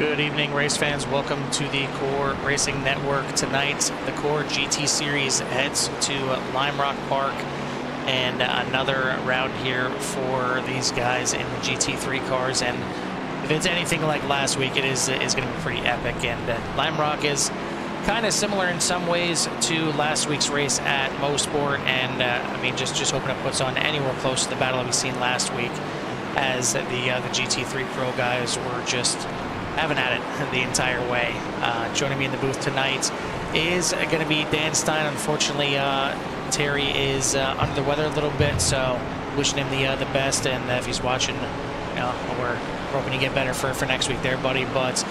Good evening, race fans. Welcome to the Core Racing Network. Tonight, the Core GT Series heads to Lime Rock Park, and another round here for these guys in the GT3 cars. And if it's anything like last week, it is going to be pretty epic. And Lime Rock is kind of similar in some ways to last week's race at Mosport, and I mean, just hoping it puts on anywhere close to the battle that we seen last week, as the GT3 Pro guys were just having at it the entire way. Joining me in the booth tonight is going to be Dan Stein. Unfortunately, Terry is under the weather a little bit, so wishing him the best. And if he's watching, we're hoping you get better for next week there, buddy. But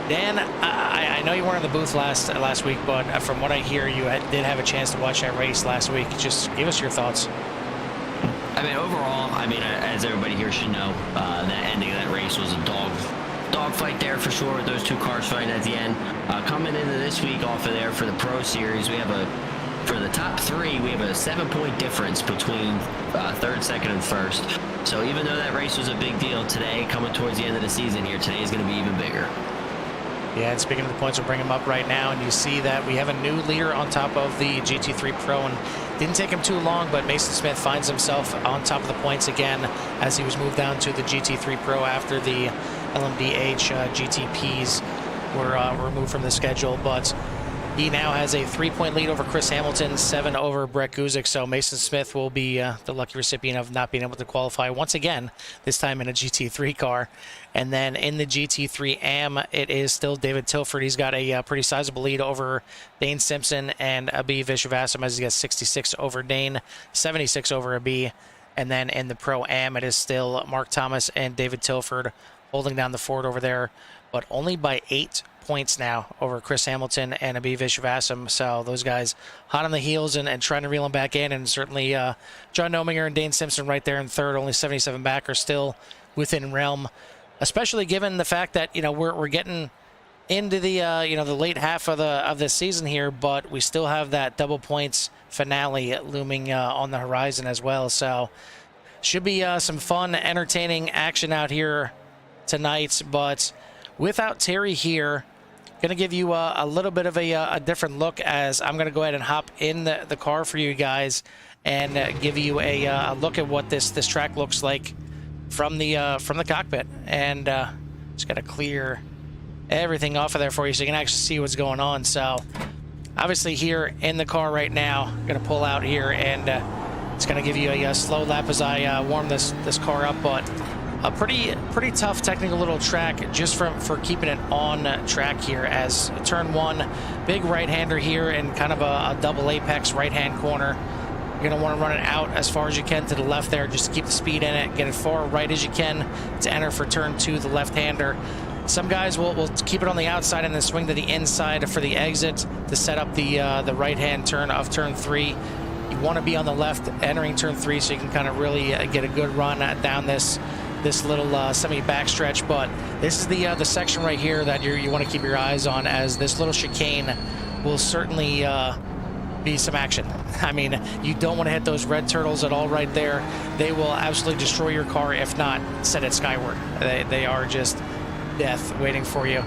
Dan, I know you weren't in the booth last week, but from what I hear, you did have a chance to watch that race last week. Just give us your thoughts. I mean, overall, as everybody here should know, that ending of that race was a dogfight there for sure, with those two cars fighting at the end. Coming into this week off of there for the Pro Series, we have for the top three, we have a 7-point difference between third, second, and first. So even though that race was a big deal today, coming towards the end of the season here, today is going to be even bigger. Yeah, and speaking of the points, we'll bring them up right now, and you see that we have a new leader on top of the GT3 Pro, and didn't take him too long, but Mason Smith finds himself on top of the points again as he was moved down to the GT3 Pro after the LMDH GTPs were removed from the schedule. But he now has a 3-point lead over Chris Hamilton, 7 over Brett Guzik. So Mason Smith will be the lucky recipient of not being able to qualify once again, this time in a GT3 car. And then in the GT3 AM, it is still David Tilford. He's got a pretty sizable lead over Dane Simpson and Abhi Vishwasam, as he got 66 over Dane, 76 over Abhi. And then in the Pro Am, it is still Mark Thomas and David Tilford holding down the fort over there, but only by 8 points now over Chris Hamilton and Abhi Vishwasam. So those guys hot on the heels and trying to reel them back in. And certainly John Nominger and Dane Simpson right there in third, only 77 back, are still within realm, especially given the fact that, we're getting into the the late half of this season here, but we still have that double points finale looming on the horizon as well. So should be some fun, entertaining action out here tonight. But without Terry here, going to give you a little bit of a different look, as I'm going to go ahead and hop in the car for you guys and give you a look at what this track looks like from the cockpit. And just got to clear everything off of there for you so you can actually see what's going on. So obviously here in the car right now, I'm going to pull out here, and it's going to give you a slow lap as I warm this car up. But a pretty tough technical little track just for keeping it on track here, as turn one, big right-hander here, and kind of a double apex right-hand corner. You're going to want to run it out as far as you can to the left there, just to keep the speed in it. Get it far right as you can to enter for turn two, the left-hander. Some guys will keep it on the outside and then swing to the inside for the exit to set up the right-hand turn of turn three. You want to be on the left entering turn three so you can kind of really get a good run down this little semi-backstretch. But this is the section right here that you want to keep your eyes on, as this little chicane will certainly be some action. I mean, you don't want to hit those red turtles at all right there. They will absolutely destroy your car, if not send it skyward. They are just death waiting for you.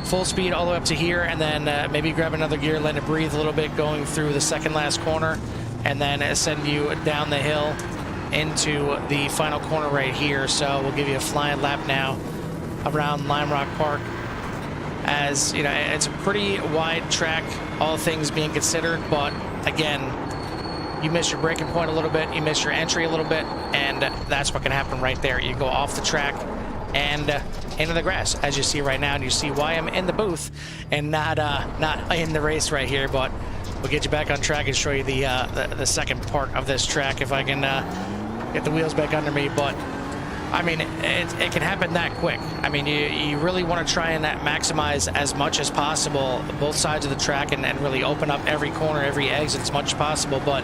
Full speed all the way up to here, and then maybe grab another gear, let it breathe a little bit going through the second last corner, and then send you down the hill into the final corner right here. So we'll give you a flying lap now around Lime Rock Park. As it's a pretty wide track, all things being considered, but again, you miss your braking point a little bit, you miss your entry a little bit, and that's what can happen right there. You go off the track and into the grass, as you see right now, and you see why I'm in the booth and not in the race right here. But we'll get you back on track and show you the second part of this track if I can get the wheels back under me. But I mean, it can happen that quick. I mean, you really want to try and maximize as much as possible both sides of the track and really open up every corner, every exit as much as possible. But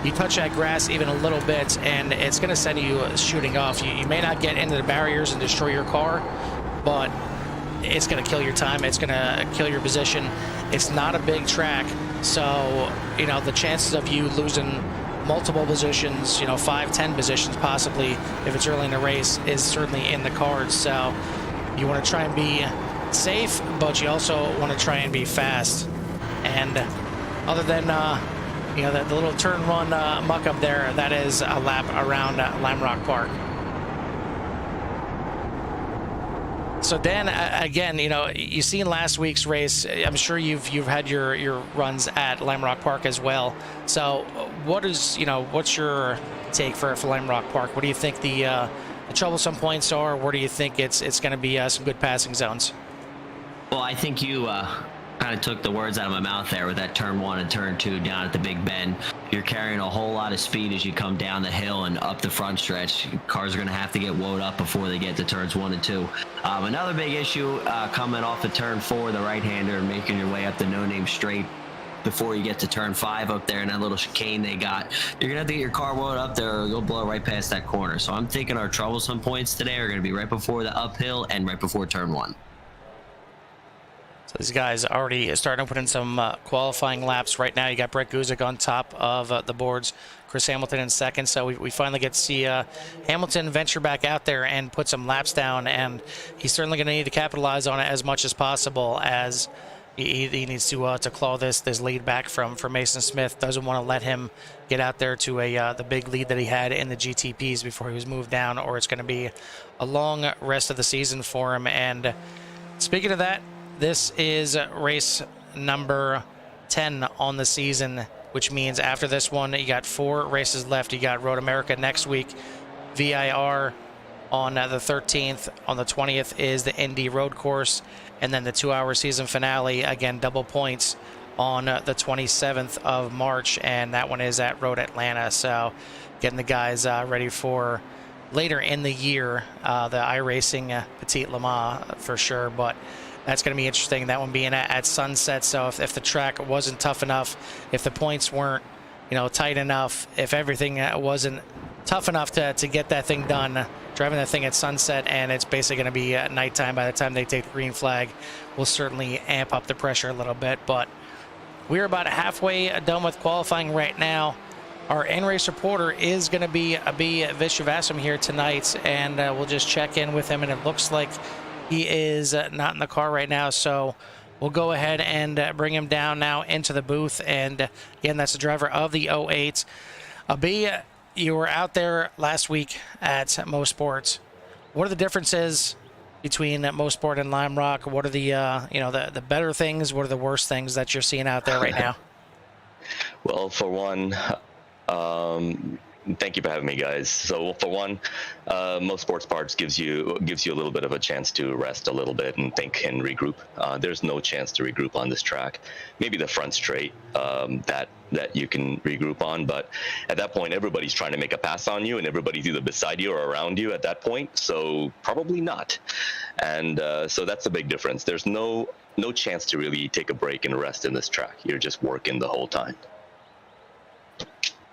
you touch that grass even a little bit, and it's going to send you shooting off. You may not get into the barriers and destroy your car, but it's going to kill your time. It's going to kill your position. It's not a big track, so the chances of you losing multiple positions, 5-10 positions possibly if it's early in the race, is certainly in the cards. So you want to try and be safe, but you also want to try and be fast. And other than the little turn one muck up there, that is a lap around Lime Rock Park. So Dan, again, you've seen last week's race. I'm sure you've had your runs at Lime Rock Park as well. So what's your take for Lime Rock Park? What do you think the troublesome points are? Where do you think it's going to be some good passing zones? Well, I think you kind of took the words out of my mouth there with that turn 1 and turn 2 down at the Big Bend. You're carrying a whole lot of speed as you come down the hill and up the front stretch. Cars are going to have to get woed up before they get to turns 1 and 2. Another big issue coming off of turn 4, the right-hander, and making your way up the no-name straight before you get to turn 5 up there in that little chicane they got. You're going to have to get your car woed up there or you'll blow right past that corner. So I'm thinking our troublesome points today are going to be right before the uphill and right before turn 1. So these guys already starting to put in some qualifying laps right now. You got Brett Guzik on top of the boards, Chris Hamilton in second. So we finally get to see Hamilton venture back out there and put some laps down, and he's certainly going to need to capitalize on it as much as possible, as he needs to claw this lead back from Mason Smith. Doesn't want to let him get out there to the big lead that he had in the GTPs before he was moved down, or it's going to be a long rest of the season for him. And speaking of that, this is race number 10 on the season, which means after this one, you got 4 races left. You got Road America next week, VIR on the 13th. On the 20th is the Indy Road Course, and then the 2-hour season finale, again, double points on the 27th of March, and that one is at Road Atlanta. So getting the guys ready for later in the year, the iRacing Petit Le Mans for sure, but that's going to be interesting, that one being at Sunset. So if the track wasn't tough enough, if the points weren't, tight enough, if everything wasn't tough enough to get that thing done, driving that thing at sunset, and it's basically going to be at nighttime by the time they take the green flag, will certainly amp up the pressure a little bit. But we're about halfway done with qualifying right now. Our in-race reporter is going to be Vishwasam here tonight, and we'll just check in with him, and it looks like he is not in the car right now, so we'll go ahead and bring him down now into the booth. And again, that's the driver of the 08. B, you were out there last week at Mosport. What are the differences between Mosport and Lime Rock? What are the the better things? What are the worst things that you're seeing out there right now? Well, for one, thank you for having me, guys. So for one, most sports parts gives you a little bit of a chance to rest a little bit and think and regroup. There's no chance to regroup on this track. Maybe the front straight that you can regroup on, but at that point, everybody's trying to make a pass on you, and everybody's either beside you or around you at that point. So probably not. And so that's a big difference. There's no chance to really take a break and rest in this track. You're just working the whole time.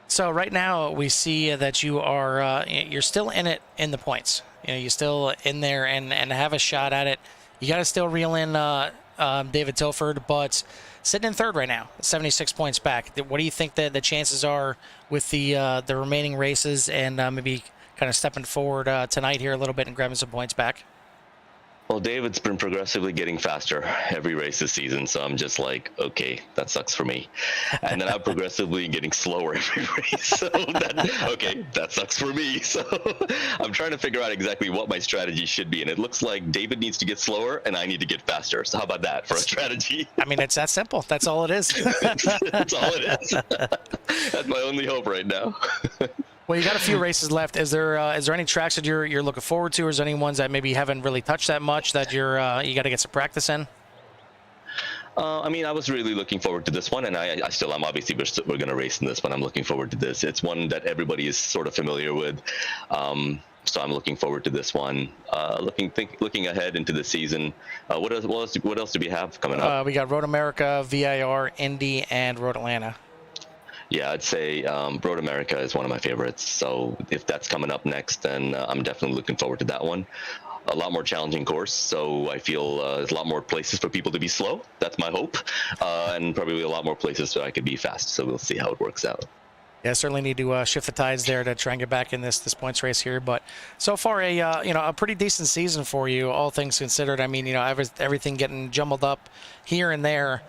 So right now we see that you are you're still in it in the points. You're still in there and have a shot at it. You got to still reel in David Tilford, but sitting in third right now, 76 points back. What do you think that the chances are with the remaining races, and maybe kind of stepping forward tonight here a little bit and grabbing some points back? Well, David's been progressively getting faster every race this season, so I'm just like, okay, that sucks for me. And then I'm progressively getting slower every race, so that sucks for me. So I'm trying to figure out exactly what my strategy should be, and it looks like David needs to get slower and I need to get faster. So how about that for a strategy? I mean, it's that simple. That's all it is. That's all it is. That's my only hope right now. Well, you got a few races left. Is there any tracks that you're looking forward to, or is there any ones that maybe you haven't really touched that much that you got to get some practice in? I mean, I was really looking forward to this one, and I still am. Obviously, we're going to race in this one. I'm looking forward to this. It's one that everybody is sort of familiar with, so I'm looking forward to this one. Looking ahead into the season, what else do we have coming up? We got Road America, VIR, Indy, and Road Atlanta. Yeah, I'd say Road America is one of my favorites. So if that's coming up next, then I'm definitely looking forward to that one. A lot more challenging course, so I feel there's a lot more places for people to be slow. That's my hope, and probably a lot more places so I could be fast. So we'll see how it works out. Yeah, certainly need to shift the tides there to try and get back in this points race here. But so far, a pretty decent season for you, all things considered. I mean, everything getting jumbled up here and there,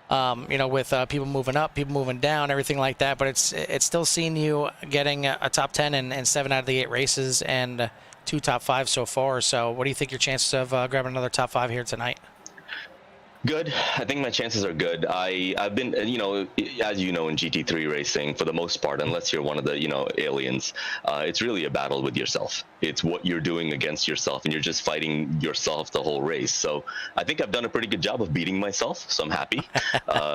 with people moving up, people moving down, everything like that. But it's still seen you getting a top 10 in 7 out of the 8 races and 2 top 5 so far. So what do you think your chances of grabbing another top 5 here tonight? Good. I think my chances are good. I've been, as you know, in GT3 racing, for the most part, unless you're one of the, aliens, it's really a battle with yourself. It's what you're doing against yourself, and you're just fighting yourself the whole race. So I think I've done a pretty good job of beating myself, so I'm happy.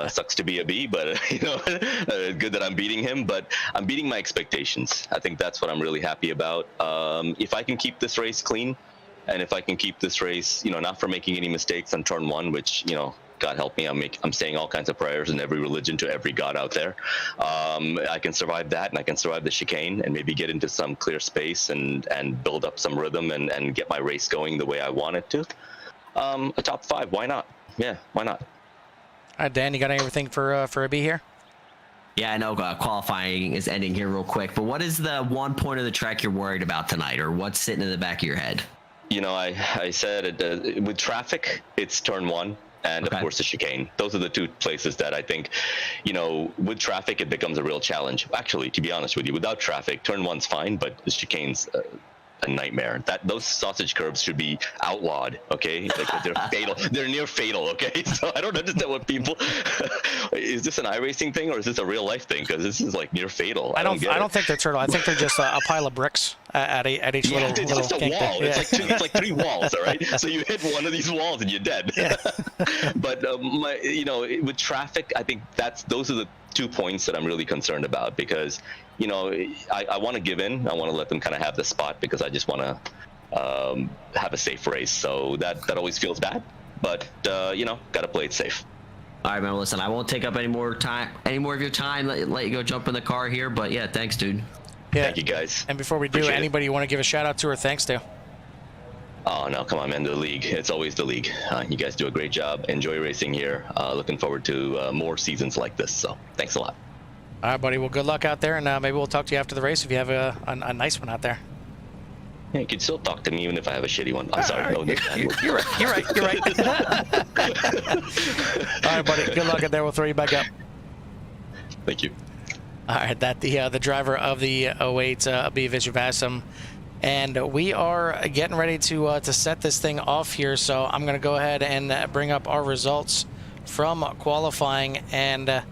Sucks to be a B, but, good that I'm beating him, but I'm beating my expectations. I think that's what I'm really happy about. If I can keep this race clean, and if I can keep this race, not for making any mistakes on turn 1, which, God help me, I'm saying all kinds of prayers in every religion to every god out there. I can survive that, and I can survive the chicane, and maybe get into some clear space and build up some rhythm and get my race going the way I want it to. A top 5, why not? Yeah, why not? All right, Dan, you got everything for a B here? Yeah, I know qualifying is ending here real quick, but what is the one point of the track you're worried about tonight, or what's sitting in the back of your head? I said with traffic, it's turn 1, and Okay. of course the chicane. Those are the 2 places that I think, with traffic, it becomes a real challenge. Actually, to be honest with you, without traffic, turn 1's fine, but the chicane's a nightmare. Those sausage curves should be outlawed, okay? Like, they're fatal. They're near fatal, okay? So I don't understand what people. Is this an iRacing thing, or is this a real life thing? Because this is like near fatal. I don't think they're turtle. I think they're just a pile of bricks at each little. It's little just a kink wall. there. It's like 3 walls, all right? So you hit one of these walls and you're dead. Yeah. But with traffic, I think those are the 2 points that I'm really concerned about, because I want to give in. I want to let them kind of have the spot, because I just want to have a safe race. So that always feels bad, but got to play it safe. All right, man. Listen, I won't take up any more of your time. Let you go jump in the car here. But yeah, thanks, dude. Yeah. Thank you, guys. And before we do, Appreciate it. anybody you want to give a shout out to or thanks to? Oh, no, come on, man. The league. It's always the league. You guys do a great job. Enjoy racing here. Looking forward to more seasons like this. So thanks a lot. All right, buddy. Well, good luck out there, and maybe we'll talk to you after the race if you have a nice one out there. Yeah, you can still talk to me even if I have a shitty one. I'm sorry. No, You're right. All right, buddy. Good luck out there. We'll throw you back up. Thank you. All right, the driver of the 08 Abiy Vishwasam, and we are getting ready to set this thing off here. So I'm going to go ahead and bring up our results from qualifying, and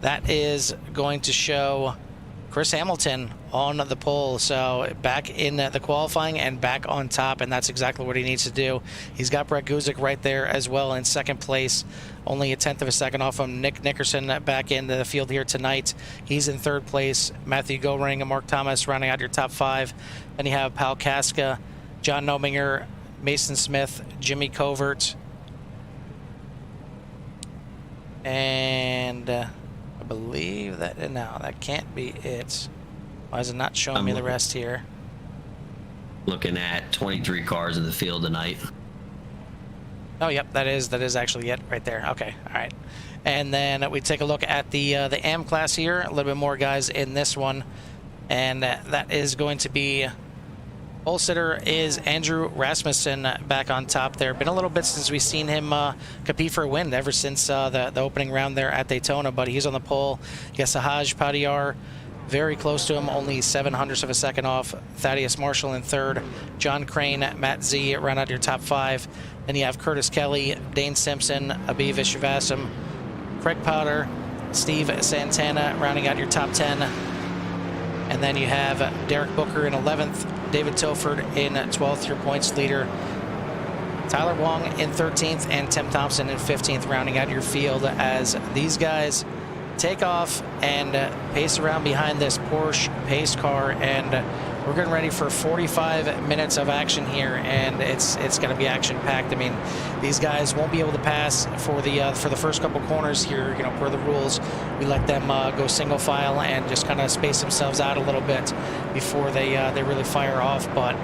that is going to show Chris Hamilton on the pole. So back in the qualifying and back on top, and that's exactly what he needs to do. He's got Brett Guzik right there as well in second place, only a 1/10 of a second off him. Nick Nickerson back into the field here tonight. He's in third place. Matthew Goring and Mark Thomas rounding out your top 5. Then you have Pal Kaska, John Nominger, Mason Smith, Jimmy Covert, and I believe that, no, that can't be it. Why is it not showing me the rest here? Looking at 23 cars in the field tonight. Oh, yep, that is actually it right there. Okay, all right. And then we take a look at the AM class here. A little bit more guys in this one, and that is going to be pole sitter is Andrew Rasmussen back on top there. Been a little bit since we've seen him compete for a win ever since the opening round there at Daytona, but he's on the pole. You got Sahaj Padiyar very close to him, only 0.07 of a second off. Thaddeus Marshall in third. John Crane, Matt Z round out your top 5. Then you have Curtis Kelly, Dane Simpson, Abiy Vishwasam, Craig Potter, Steve Santana rounding out your top 10. And then you have Derek Booker in 11th, David Tilford in 12th, your points leader. Tyler Wong in 13th, and Tim Thompson in 15th, rounding out your field as these guys take off and pace around behind this Porsche pace car. And we're getting ready for 45 minutes of action here, and it's going to be action-packed. I mean, these guys won't be able to pass for the first couple corners here. Per the rules, we let them go single file and just kind of space themselves out a little bit before they really fire off. But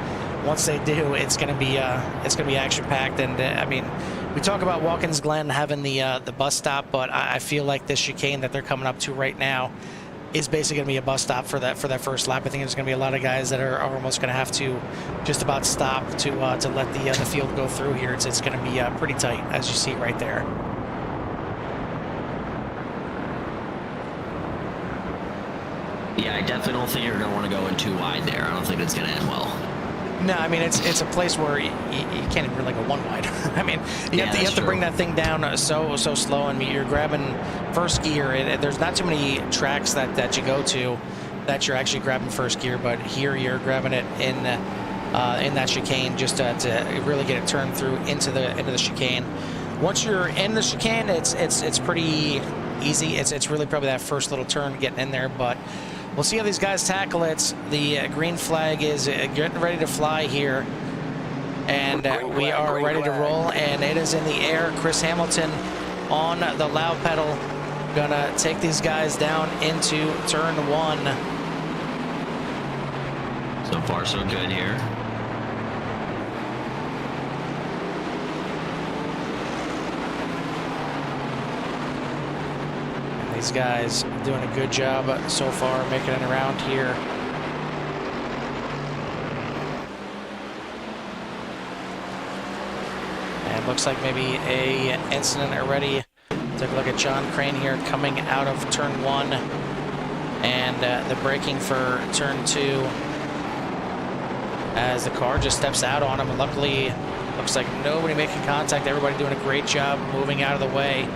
once they do, it's going to be action-packed. And I mean, we talk about Watkins Glen having the bus stop, but I feel like this chicane that they're coming up to right now is basically going to be a bus stop for that first lap. I think there's going to be a lot of guys that are almost going to have to just about stop to let the field go through here. It's going to be pretty tight, as you see right there. Yeah, I definitely don't think you're going to want to go in too wide there. I don't think it's going to end well. No, I mean, it's a place where you can't even really go one wide. I mean, you have to bring that thing down so slow, and you're grabbing first gear. There's not too many tracks that you go to that you're actually grabbing first gear, but here you're grabbing it in that chicane just to really get it turned through into the chicane. Once you're in the chicane, it's pretty easy. It's really probably that first little turn getting in there, but we'll see how these guys tackle it. The green flag is getting ready to fly here. And we are ready to roll, and it is in the air. Chris Hamilton on the loud pedal. Gonna take these guys down into turn 1. So far, so good here. These guys doing a good job so far making it around here. And looks like maybe an incident already. Take a look at John Crane here coming out of turn 1 and the braking for turn 2 as the car just steps out on him. And luckily, looks like nobody making contact. Everybody doing a great job moving out of the way.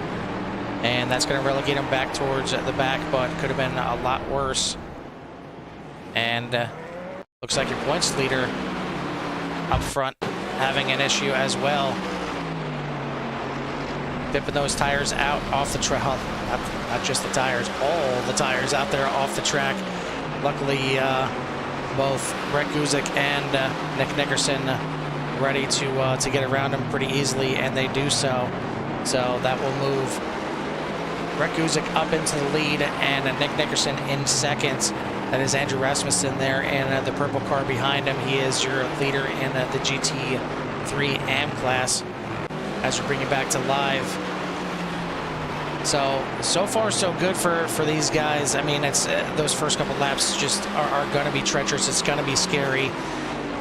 And that's going to relegate him back towards the back, but could have been a lot worse. And looks like your points leader up front having an issue as well. Dipping those tires out off the track. Not just the tires, all the tires out there off the track. Luckily, both Brett Guzik and Nick Nickerson ready to get around him pretty easily, and they do so. So that will move Brett Guzik up into the lead and Nick Nickerson in second. That is Andrew Rasmussen there in the purple car behind him. He is your leader in the GT3 AM class as we bring you back to live. So far so good for these guys. I mean, it's those first couple laps just are going to be treacherous. It's going to be scary.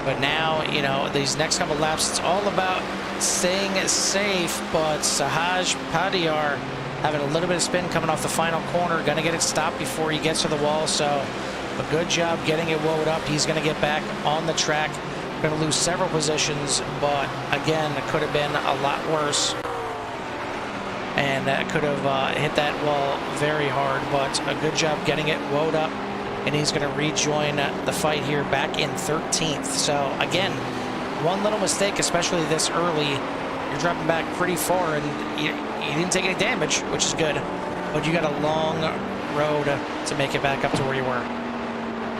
But now, you know, these next couple laps, it's all about staying safe. But Sahaj Padiyar having a little bit of spin coming off the final corner. Going to get it stopped before he gets to the wall. So a good job getting it woed up. He's going to get back on the track. Going to lose several positions, but again, it could have been a lot worse. And could have hit that wall very hard, but a good job getting it woed up. And he's going to rejoin the fight here back in 13th. So again, one little mistake, especially this early, you're dropping back pretty far, and you didn't take any damage, which is good. But you got a long road to make it back up to where you were.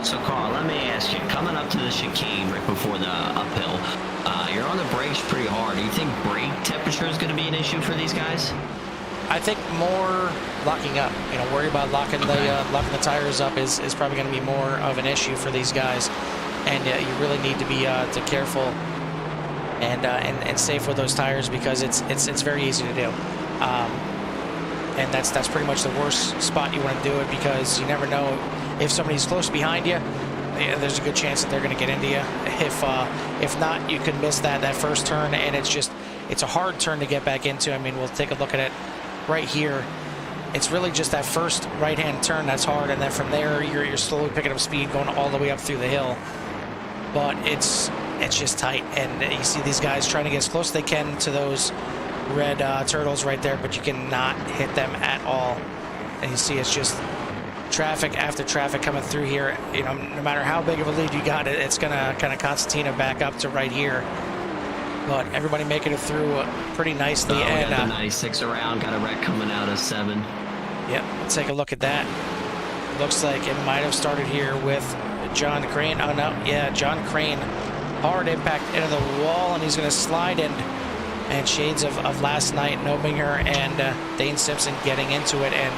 So, Carl, let me ask you, coming up to the chicane right before the uphill, you're on the brakes pretty hard. Do you think brake temperature is going to be an issue for these guys? I think more locking up. You know, worry about locking the tires up is probably going to be more of an issue for these guys, and you really need to be careful and safe with those tires, because it's very easy to do. And that's pretty much the worst spot you want to do it, because you never know if somebody's close behind you. There's a good chance that they're going to get into you. If not, you could miss that first turn, and it's a hard turn to get back into. I mean, we'll take a look at it right here. It's really just that first right-hand turn that's hard, and then from there you're slowly picking up speed going all the way up through the hill. But it's just tight, and you see these guys trying to get as close as they can to those red turtles right there, but you cannot hit them at all. And you see it's just traffic after traffic coming through here. You know, no matter how big of a lead you got, it's gonna kind of concertina back up to right here. But everybody making it through pretty nicely. We and got the 96 around, got a wreck coming out of 7. Yep, let's take a look at that. Looks like it might have started here with John Crane. Oh no, yeah, John Crane. Hard impact into the wall, and he's gonna slide in. And shades of last night, Nobinger and Dane Simpson getting into it, and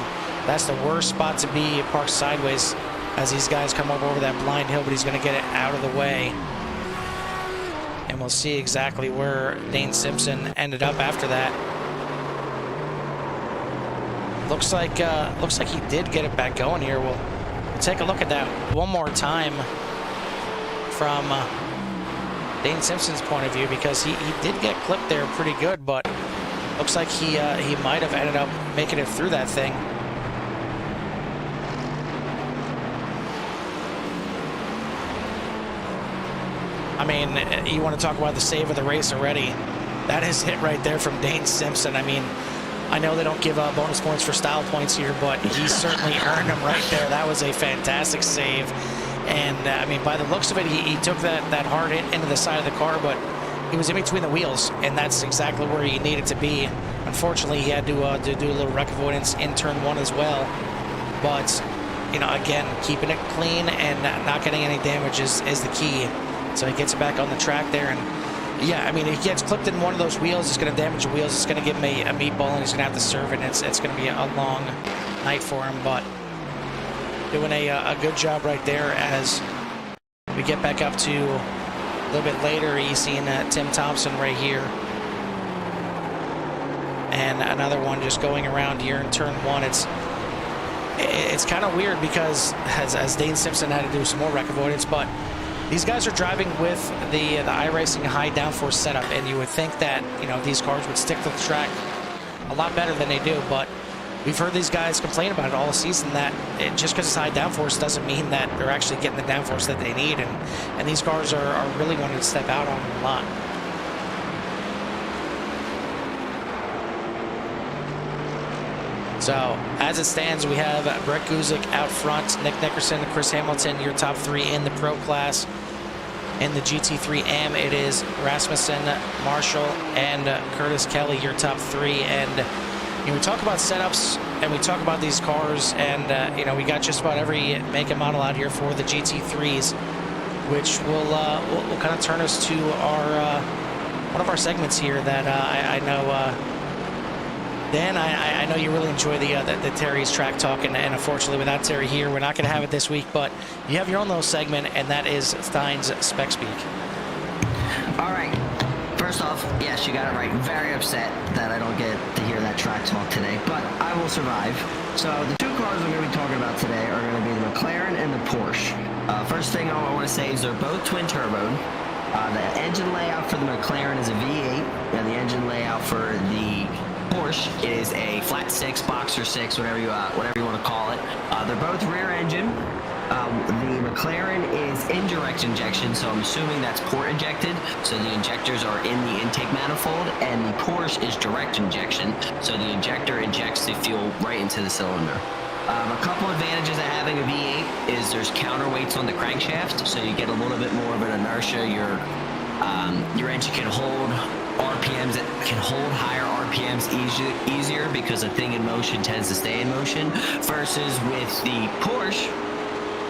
that's the worst spot to be, parked sideways as these guys come over that blind hill, but he's going to get it out of the way. And we'll see exactly where Dane Simpson ended up after that. Looks like he did get it back going here. We'll take a look at that one more time from Dane Simpson's point of view, because he did get clipped there pretty good, but looks like he might have ended up making it through that thing. I mean, you want to talk about the save of the race already. That is it right there from Dane Simpson. I mean, I know they don't give bonus points for style points here, but he certainly earned them right there. That was a fantastic save. And, I mean, by the looks of it, he took that hard hit into the side of the car, but he was in between the wheels, and that's exactly where he needed to be. Unfortunately, he had to do a little wreck avoidance in turn 1 as well. But, you know, again, keeping it clean and not getting any damage is the key. So he gets it back on the track there, and yeah, I mean, if he gets clipped in one of those wheels, it's going to damage the wheels. It's going to give him a meatball, and he's going to have to serve it, and it's going to be a long night for him. But doing a good job right there as we get back up to a little bit later. He's seeing Tim Thompson right here, and another one just going around here in turn 1. It's kind of weird because as Dane Simpson had to do some more wreck avoidance, but these guys are driving with the iRacing high downforce setup, and you would think that, you know, these cars would stick to the track a lot better than they do, but we've heard these guys complain about it all season, that just because it's high downforce doesn't mean that they're actually getting the downforce that they need, and these cars are really wanting to step out on them a lot. So, as it stands, we have Brett Guzik out front, Nick Nickerson, Chris Hamilton, your top 3 in the Pro class. In the GT3M, it is Rasmussen, Marshall, and Curtis Kelly, your top 3. And you know, we talk about setups, and we talk about these cars, and you know, we got just about every make and model out here for the GT3s, which will kind of turn us to our one of our segments here that I know. Dan, I know you really enjoy the Terry's Track Talk, and unfortunately without Terry here, we're not going to have it this week, but you have your own little segment, and that is Stein's Spec Speak. All right. First off, yes, you got it right. Very upset that I don't get to hear that track talk today, but I will survive. So the 2 cars I'm going to be talking about today are going to be the McLaren and the Porsche. First thing I want to say is they're both twin-turboed. The engine layout for the McLaren is a V8, and the engine layout for the Porsche is a flat 6, boxer 6, whatever you want to call it. They're both rear engine. The McLaren is indirect injection, so I'm assuming that's port injected, so the injectors are in the intake manifold, and the Porsche is direct injection, so the injector injects the fuel right into the cylinder. A couple advantages of having a V8 is there's counterweights on the crankshaft, so you get a little bit more of an inertia. Your engine can hold RPMs, that can hold higher RPMs easier because a thing in motion tends to stay in motion, versus with the Porsche,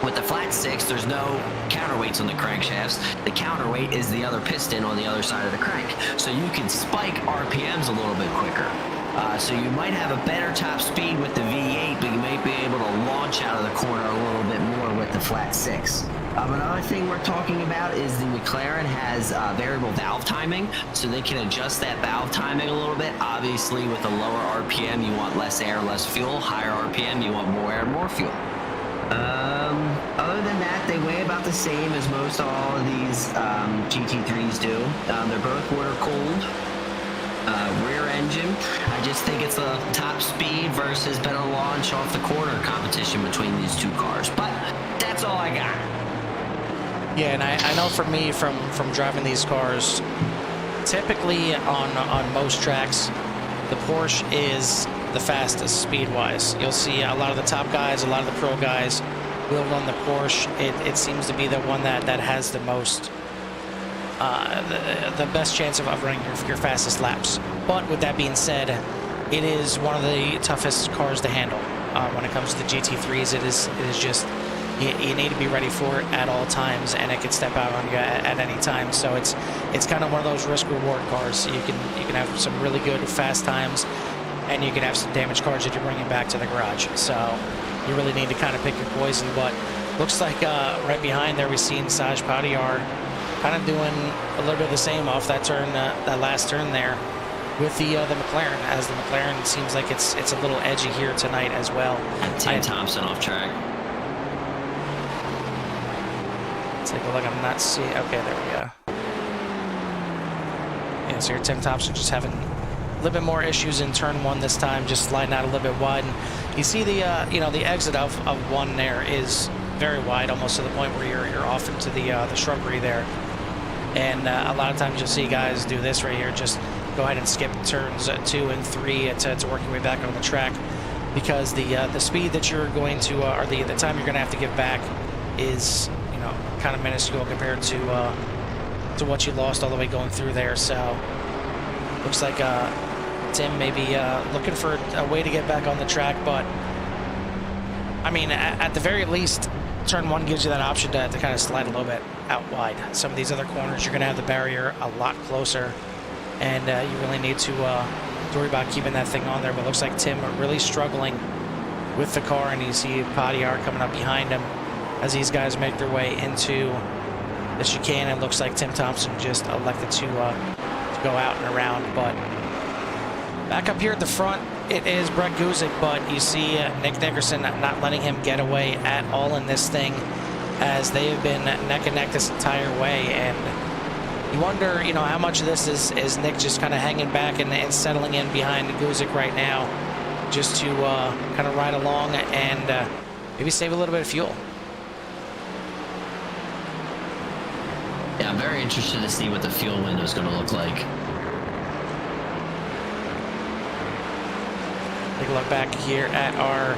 with the flat 6, there's no counterweights on the crankshafts. The counterweight is the other piston on the other side of the crank, so you can spike RPMs a little bit quicker. So you might have a better top speed with the V8, but you might be able to launch out of the corner a little bit more with the flat 6. Another thing we're talking about is the McLaren has variable valve timing, so they can adjust that valve timing a little bit. Obviously, with a lower RPM, you want less air, less fuel. Higher RPM, you want more air, more fuel. Other than that, they weigh about the same as most all of these GT3s do. They're both water-cooled. Rear engine. I just think it's a top speed versus better launch off the corner competition between these 2 cars. But that's all I got. Yeah, and I know for me, from driving these cars, typically on most tracks, the Porsche is the fastest speed-wise. You'll see a lot of the top guys, a lot of the pro guys will run the Porsche. It seems to be the one that has the most, the best chance of running your fastest laps. But with that being said, it is one of the toughest cars to handle. When it comes to the GT3s, it is just, you need to be ready for it at all times, and it can step out on you at any time. So it's kind of one of those risk-reward cars. You can have some really good fast times, and you can have some damaged cars that you're bringing back to the garage. So you really need to kind of pick your poison. But looks like right behind there, we've seen Saj Padiyar kind of doing a little bit of the same off that turn, that last turn there with the McLaren, as the McLaren seems like it's a little edgy here tonight as well. And Tim Thompson off track. Take a look. I'm not seeing. Okay, there we go. Yeah, so your Tim Thompson just having a little bit more issues in turn one this time, just sliding out a little bit wide. And you see the the exit of one there is very wide, almost to the point where you're off into the shrubbery there. And a lot of times you'll see guys do this right here, just go ahead and skip turns 2 and 3 to work your way back on the track, because the speed that you're going to or the time you're going to have to give back is kind of minuscule compared to what you lost all the way going through there. So looks like Tim may be looking for a way to get back on the track, but I mean, at the very least, turn 1 gives you that option to kind of slide a little bit out wide. Some of these other corners, you're going to have the barrier a lot closer, and you really need to worry about keeping that thing on there. But it looks like Tim really struggling with the car, and you see Padillard coming up behind him as these guys make their way into the chicane. It looks like Tim Thompson just elected to go out and around. But back up here at the front, it is Brett Guzik, but you see Nick Nickerson not letting him get away at all in this thing, as they have been neck and neck this entire way. And you wonder, how much of this is Nick just kind of hanging back and settling in behind Guzik right now, just to kind of ride along and maybe save a little bit of fuel. Yeah, I'm very interested to see what the fuel window is going to look like. Take a look back here at our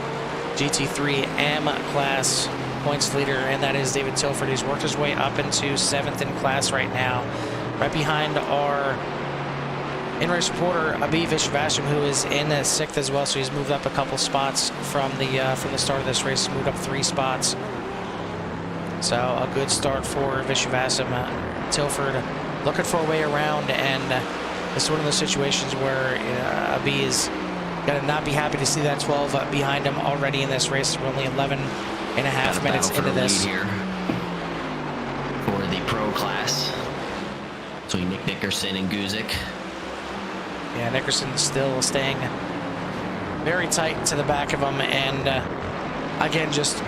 GT3 M class points leader, and that is David Tilford. He's worked his way up into 7th in class right now, right behind our in-race reporter Abhi Vishwasam, who is in 6th as well. So he's moved up a couple spots from the start of this race. He's moved up 3 spots. So a good start for Vishwasam. Tilford looking for a way around, and it's one of those situations where Abhi is going to not be happy to see that 12 behind him already in this race. We're only 11 and a half minutes into this. Here for the pro class between Nick Nickerson and Guzik. Yeah, Nickerson still staying very tight to the back of him, and again, just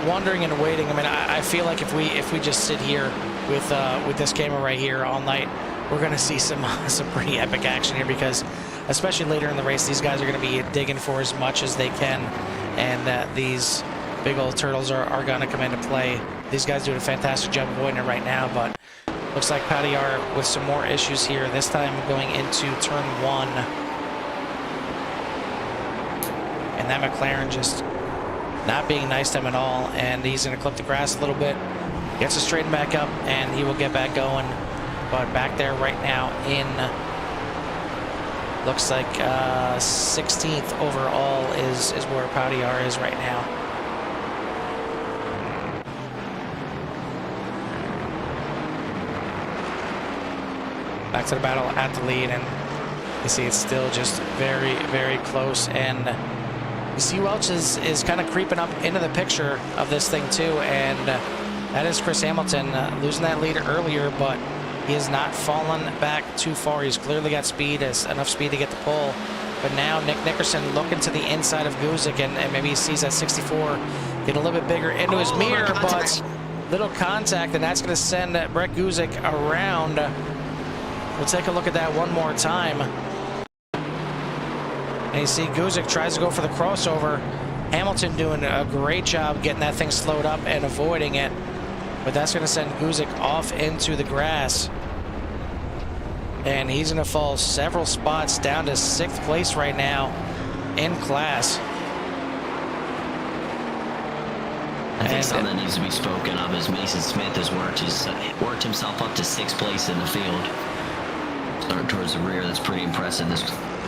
wondering and waiting. I mean, I feel like if we just sit here with this camera right here all night, we're going to see some pretty epic action here, because especially later in the race, these guys are going to be digging for as much as they can, and these big old turtles are going to come into play. These guys doing a fantastic job avoiding it right now, but looks like Padillard with some more issues here, this time going into turn 1. And that McLaren just not being nice to him at all, and he's going to clip the grass a little bit, gets to straighten back up, and he will get back going. But back there right now in, looks like 16th overall is where Padillard is right now. Back to the battle at the lead, and you see it's still just very, very close. And you see Welch is kind of creeping up into the picture of this thing too, and that is Chris Hamilton losing that lead earlier, but he has not fallen back too far. He's clearly got speed, enough speed to get the pole. But now Nick Nickerson looking to the inside of Guzik, and maybe he sees that 64 get a little bit bigger into his mirror, but little contact, and that's going to send Brett Guzik around. We'll take a look at that one more time. And you see Guzik tries to go for the crossover. Hamilton doing a great job getting that thing slowed up and avoiding it. But that's going to send Guzik off into the grass. And he's going to fall several spots down to 6th place right now in class. I think something that needs to be spoken of is Mason Smith has worked himself up to 6th place in the field. Starting towards the rear, that's pretty impressive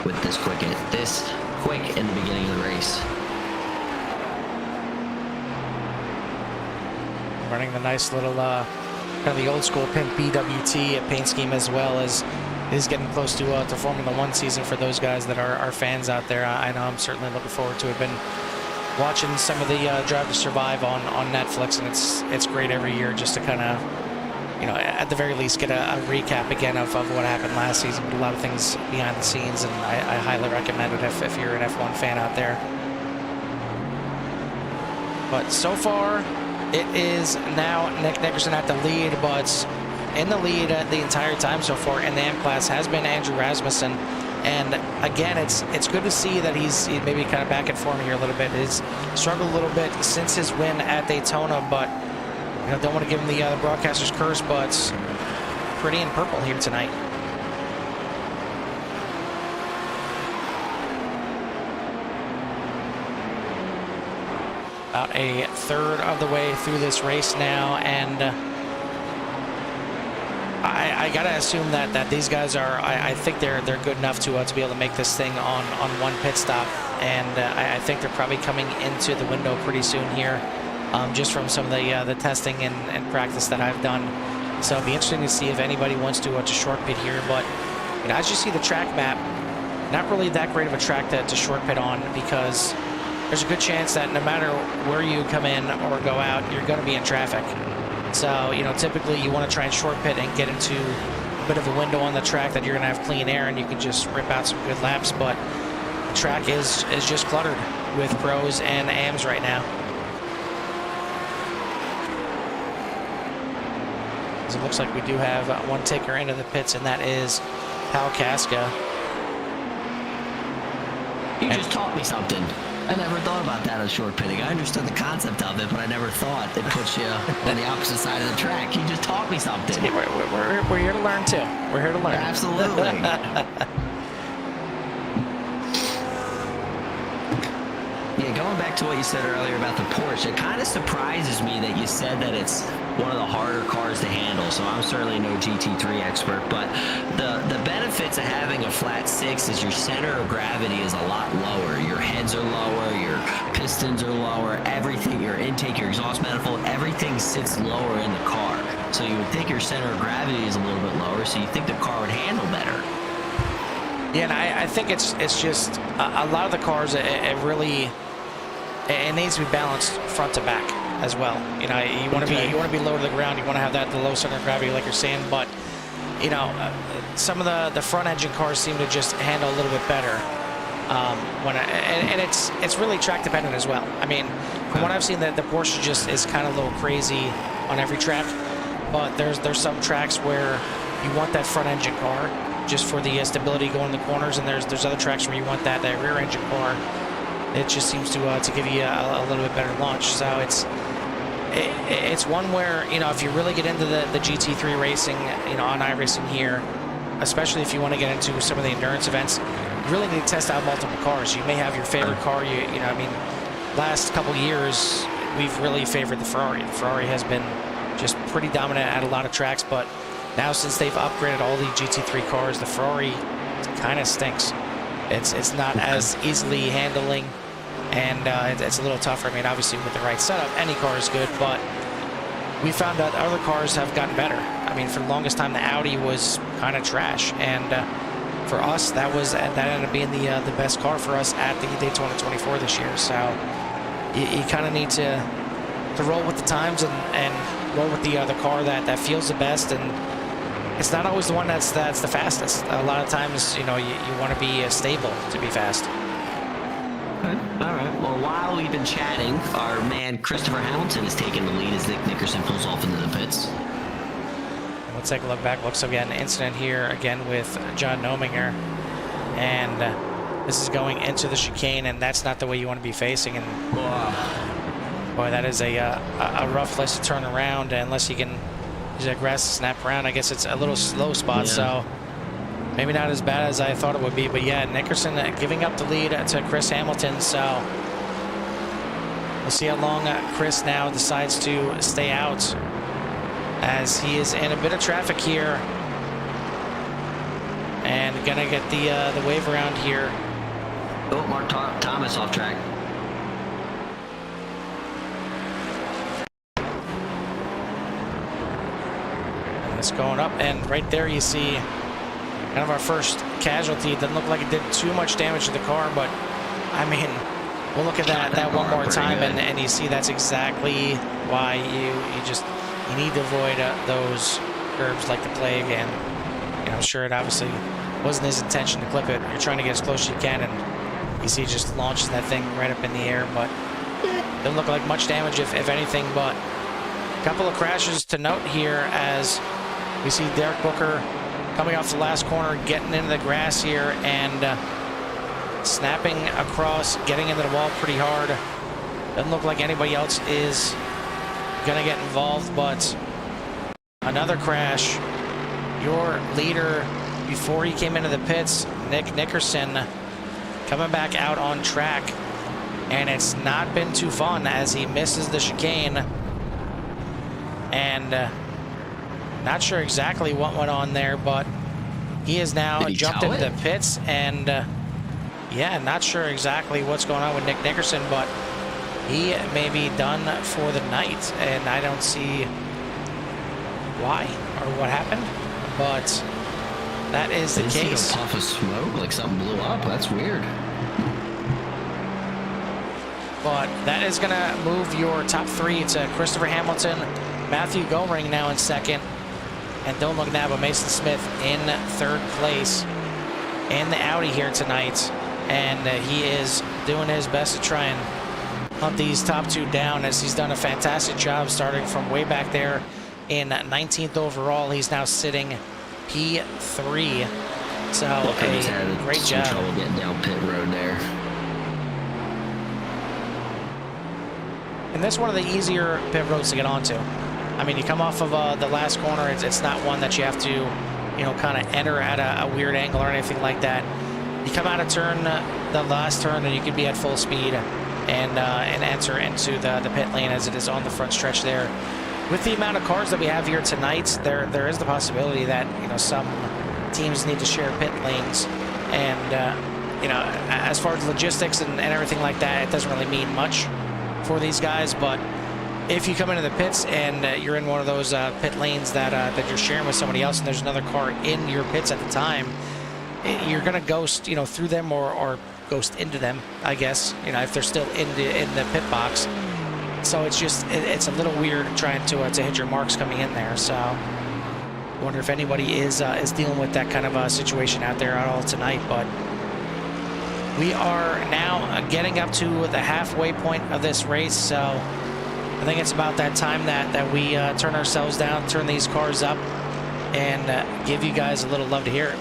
with this quick in the beginning of the race. Running the nice little kind of the old school Pimp BWT paint scheme, as well as is getting close to Formula One season for those guys that are fans out there. I know I'm certainly looking forward to it. Been watching some of the Drive to Survive on Netflix, and it's great every year just to kind of, at the very least get a recap again of what happened last season, but a lot of things behind the scenes, and I highly recommend it if you're an F1 fan out there. But so far, It is now Nick Nickerson at the lead, but in the lead the entire time so far in the M class has been Andrew Rasmussen. And again, it's good to see that he's maybe kind of back in form here a little bit. He's struggled a little bit since his win at Daytona, but don't want to give him the broadcaster's curse, but pretty in purple here tonight. About a third of the way through this race now, and I gotta assume that these guys are. I think they're good enough to be able to make this thing on one pit stop, and I think they're probably coming into the window pretty soon here, just from some of the testing and practice that I've done. So it'll be interesting to see if anybody wants to short pit here. But as you see the track map, not really that great of a track to short pit on, because there's a good chance that no matter where you come in or go out, you're going to be in traffic. So, typically you want to try and short pit and get into a bit of a window on the track that you're going to have clean air and you can just rip out some good laps. But the track is just cluttered with pros and AMs right now. So it looks like we do have one taker into the pits, and that is Pal Casca. You just taught me something. I never thought about that on short pitting. I understood the concept of it, but I never thought it puts you on the opposite side of the track. You just taught me something. We're here to learn, too. We're here to learn. Absolutely. Yeah, going back to what you said earlier about the Porsche, it kind of surprises me that you said that it's one of the harder cars to handle. So I'm certainly no GT3 expert, but the benefits of having a flat six is your center of gravity is a lot lower. Your heads are lower, your pistons are lower, everything, your intake, your exhaust manifold, everything sits lower in the car. So you would think your center of gravity is a little bit lower, so you think the car would handle better. Yeah, and I think it's just a lot of the cars, it really needs to be balanced front to back as well. You want to be low to the ground. You want to have the low center of gravity, like you're saying. But some of the front engine cars seem to just handle a little bit better. And it's really track dependent as well. I mean, from what I've seen, the Porsche just is kind of a little crazy on every track. But there's some tracks where you want that front engine car just for the stability going in the corners, and there's other tracks where you want that rear engine car. It just seems to give you a little bit better launch. So it's one where, if you really get into the GT3 racing, on iRacing here, especially if you want to get into some of the endurance events, you really need to test out multiple cars. You may have your favorite car. Last couple years we've really favored the Ferrari. The Ferrari has been just pretty dominant at a lot of tracks, but now since they've upgraded all the GT3 cars, the Ferrari kind of stinks. It's not as easily handling, and it's a little tougher. I mean, obviously with the right setup, any car is good, but we found that other cars have gotten better. I mean, for the longest time, the Audi was kind of trash, and for us, that ended up being the best car for us at the Daytona 24 this year. So you kind of need to roll with the times and roll with the car that feels the best, and it's not always the one that's the fastest. A lot of times, you want to be stable to be fast. Okay. All right. Well, while we've been chatting, our man Christopher Hamilton is taking the lead as Nick Nickerson pulls off into the pits. We'll take a look back. Looks again, incident here again with John Nominger, and this is going into the chicane, and that's not the way you want to be facing. And boy, that is a rough place to turn around unless you can use that grass to snap around. I guess it's a little slow spot, so maybe not as bad as I thought it would be. But yeah, Nickerson giving up the lead to Chris Hamilton. So we'll see how long Chris now decides to stay out, as he is in a bit of traffic here and gonna get the wave around here. Oh, Mark Thomas off track. Going up, and right there you see kind of our first casualty. It doesn't look like it did too much damage to the car, but I mean, we'll look at that one more time, and you see that's exactly why you need to avoid those curves like the plague. And I'm sure it obviously wasn't his intention to clip it. You're trying to get as close as you can, and you see just launches that thing right up in the air. But Didn't look like much damage, if anything, but a couple of crashes to note here as we see Derek Booker coming off the last corner, getting into the grass here, and snapping across, getting into the wall pretty hard. Doesn't look like anybody else is going to get involved, but another crash. Your leader, before he came into the pits, Nick Nickerson, coming back out on track, and it's not been too fun as he misses the chicane, and not sure exactly what went on there, but he is now jumped into the pits, and yeah, not sure exactly what's going on with Nick Nickerson, but he may be done for the night, and I don't see why or what happened, but that is the case. See a puff of smoke, like something blew up. That's weird. But that is going to move your top three to Christopher Hamilton, Matthew Goring now in second, and Dylan McNabb, Mason Smith in third place in the Audi here tonight. And he is doing his best to try and hunt these top two down, as he's done a fantastic job starting from way back there in 19th overall. He's now sitting P3. So a great job. Trouble getting down pit road there. And that's one of the easier pit roads to get onto. I mean, you come off of the last corner, it's not one that you have to, you know, kind of enter at a weird angle or anything like that. You come out of turn, the last turn, and you can be at full speed and enter into the pit lane as it is on the front stretch there. With the amount of cars that we have here tonight, there is the possibility that, you know, some teams need to share pit lanes, and you know, as far as logistics and everything like that, it doesn't really mean much for these guys. But if you come into the pits and you're in one of those pit lanes that you're sharing with somebody else, and there's another car in your pits at the time, you're gonna ghost, you know, through them or ghost into them, I guess, you know, if they're still in the pit box. So it's just it's a little weird trying to hit your marks coming in there. So I wonder if anybody is dealing with that kind of a situation out there at all tonight. But we are now getting up to the halfway point of this race, so I think it's about that time that we turn ourselves down, turn these cars up, and give you guys a little love to hear it.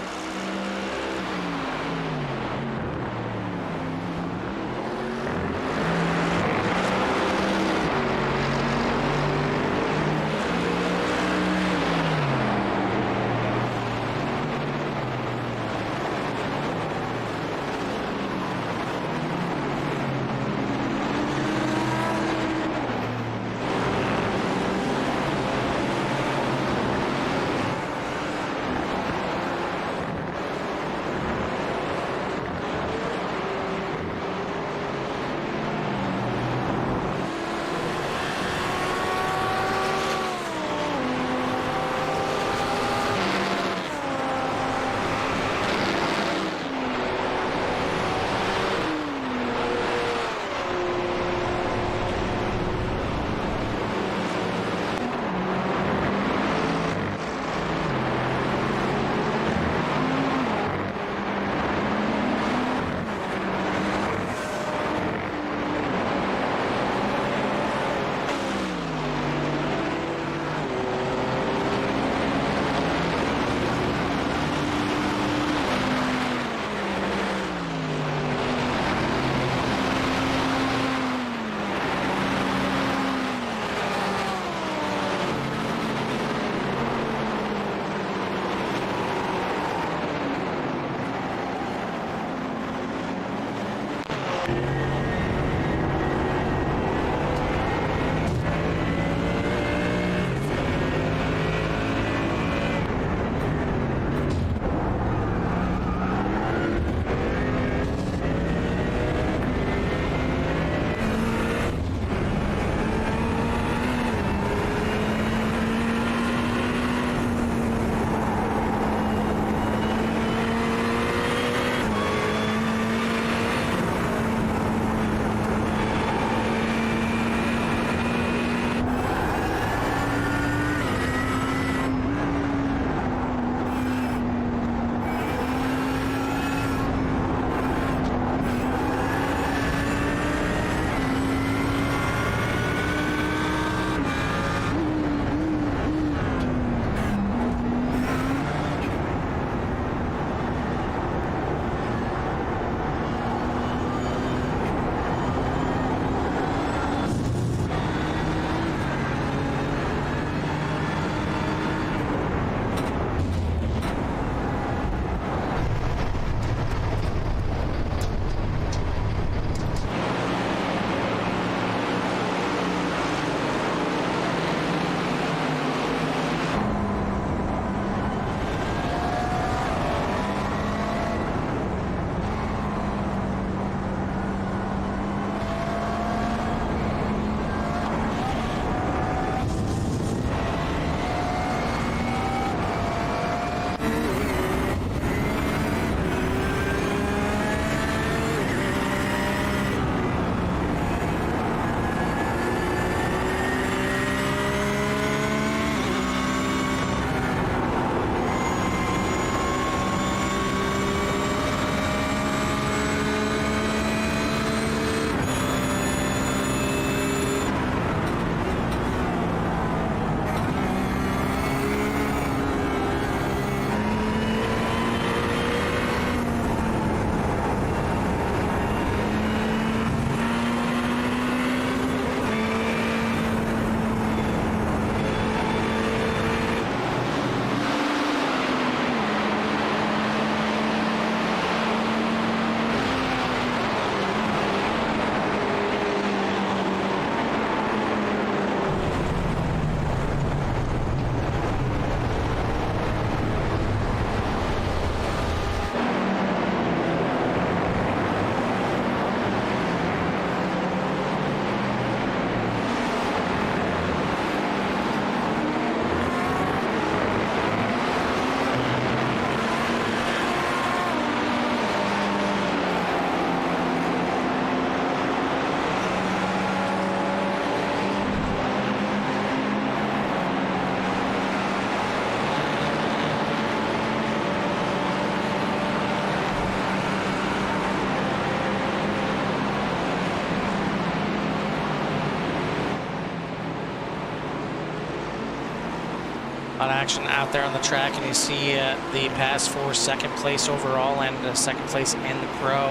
on action out there on the track, and you see the pass for second place overall and second place in the pro,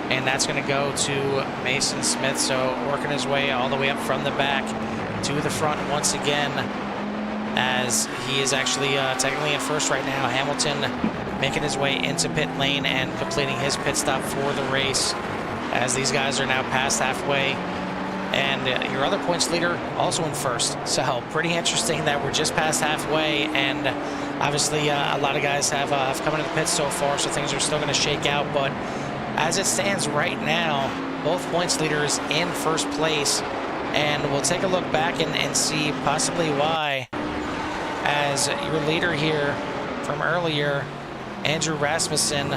and that's going to go to Mason Smith. So working his way all the way up from the back to the front once again, as he is actually technically in first right now. Hamilton making his way into pit lane and completing his pit stop for the race, as these guys are now past halfway. And your other points leader also in first. So pretty interesting that we're just past halfway, and obviously a lot of guys have come into the pits so far, so things are still going to shake out. But as it stands right now, both points leaders in first place, and we'll take a look back and see possibly why, as your leader here from earlier, Andrew Rasmussen,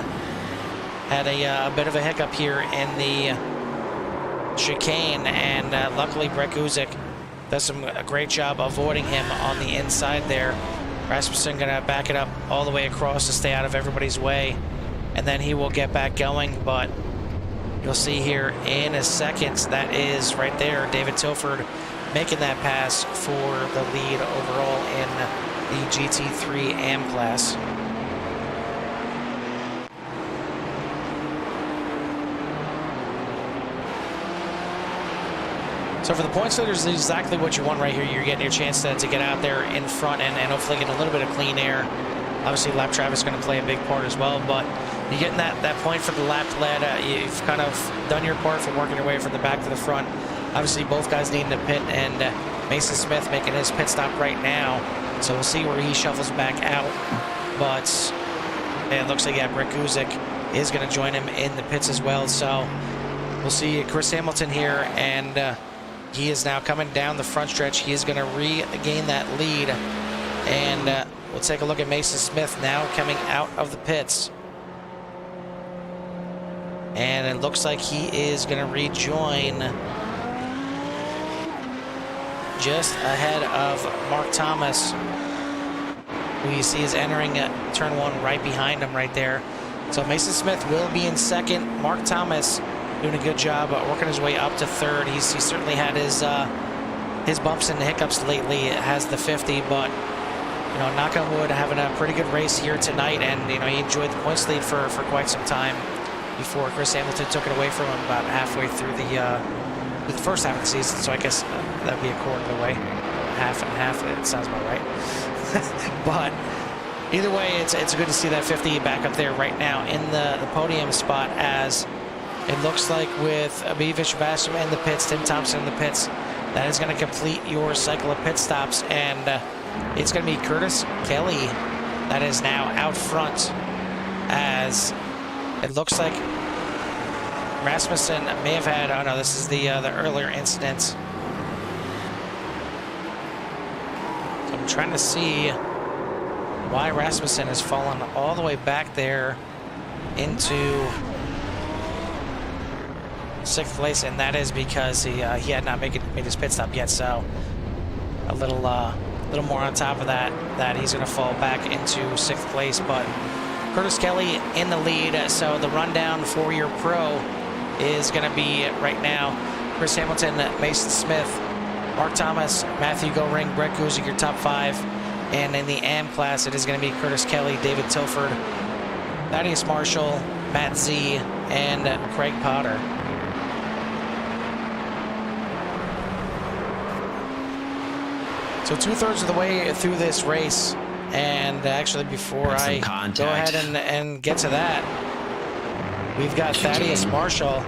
had a bit of a hiccup here in the chicane, and luckily Brett Guzik does a great job avoiding him on the inside there. Rasmussen gonna back it up all the way across to stay out of everybody's way, and then he will get back going. But you'll see here in a second, that is right there, David Tilford making that pass for the lead overall in the GT3 AM class. So for the points leaders, this is exactly what you want right here. You're getting your chance to get out there in front and hopefully get a little bit of clean air. Obviously, lap traffic is going to play a big part as well, but you're getting that point for the lap lead. You've kind of done your part for working your way from the back to the front. Obviously, both guys needing to pit, and Mason Smith making his pit stop right now. So we'll see where he shuffles back out. But it looks like, yeah, Brett Guzik is going to join him in the pits as well. So we'll see Chris Hamilton here, and he is now coming down the front stretch. He is going to regain that lead. And we'll take a look at Mason Smith now coming out of the pits. And it looks like he is going to rejoin just ahead of Mark Thomas, who you see is entering turn one right behind him right there. So Mason Smith will be in second. Mark Thomas doing a good job working his way up to third. He certainly had his bumps and hiccups lately. It has the 50, but you know, knock on wood, having a pretty good race here tonight, and you know, he enjoyed the points lead for quite some time before Chris Hamilton took it away from him about halfway through the first half of the season. So I guess that'd be a quarter of the way, half and half. It sounds about right. But either way, it's good to see that 50 back up there right now in the podium spot, as it looks like with Abivish Basham in the pits, Tim Thompson in the pits, that is going to complete your cycle of pit stops. And it's going to be Curtis Kelly that is now out front, as it looks like Rasmussen may have had, oh no, this is the earlier incident. So I'm trying to see why Rasmussen has fallen all the way back there into sixth place, and that is because he had not made his pit stop yet. So a little more on top of that he's going to fall back into sixth place. But Curtis Kelly in the lead. So the rundown for your pro is going to be right now Chris Hamilton, Mason Smith, Mark Thomas, Matthew Goring, Brett Guzik, your top five. And in the AM class, it is going to be Curtis Kelly, David Tilford, Thaddeus Marshall, Matt Z, and Craig Potter. So 2/3 of the way through this race, and actually before I go ahead and get to that, we've got Thaddeus Marshall.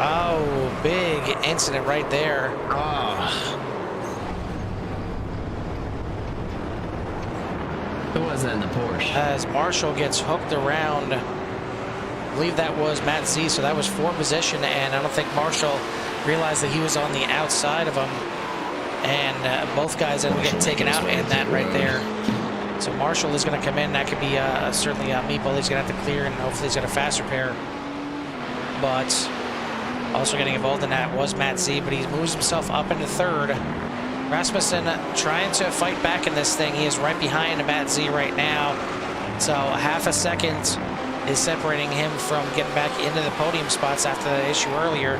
Oh, big incident right there. Who was that in the Porsche? As Marshall gets hooked around, I believe that was Matt Z, so that was 4th position, and I don't think Marshall realized that he was on the outside of him, and both guys ended up getting taken out in that right there. So Marshall is going to come in. That could be certainly a meatball he's going to have to clear, and hopefully he's got a fast repair. But also getting involved in that was Matt Z, but he moves himself up into 3rd. Rasmussen trying to fight back in this thing. He is right behind Matt Z right now. So half a second is separating him from getting back into the podium spots after the issue earlier.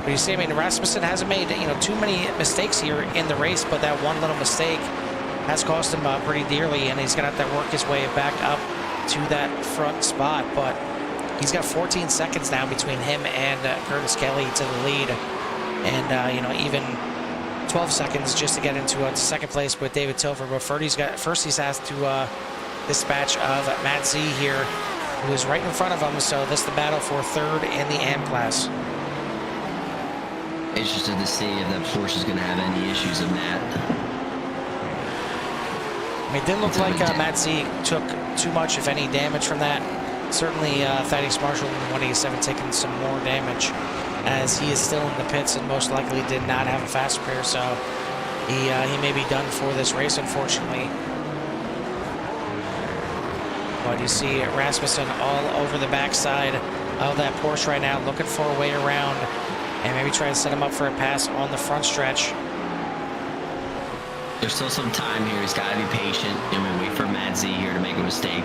But you see, I mean, Rasmussen hasn't made, too many mistakes here in the race, but that one little mistake has cost him pretty dearly, and he's going to have to work his way back up to that front spot. But he's got 14 seconds now between him and Curtis Kelly to the lead, and even 12 seconds just to get into second place with David Tilford. But first he's asked to dispatch of Matt Z here, who is right in front of him. So this is the battle for third in the AM class. Interested to see if that Porsche is going to have any issues in that. I mean, it didn't look like Matt Z took too much, if any, damage from that. Certainly, Thaddeus Marshall in the 187 taking some more damage, as he is still in the pits and most likely did not have a fast repair, so he may be done for this race, unfortunately. But you see Rasmussen all over the backside of that Porsche right now, looking for a way around and maybe try to set him up for a pass on the front stretch. There's still some time here. He's got to be patient, and we wait for Matt Z here to make a mistake.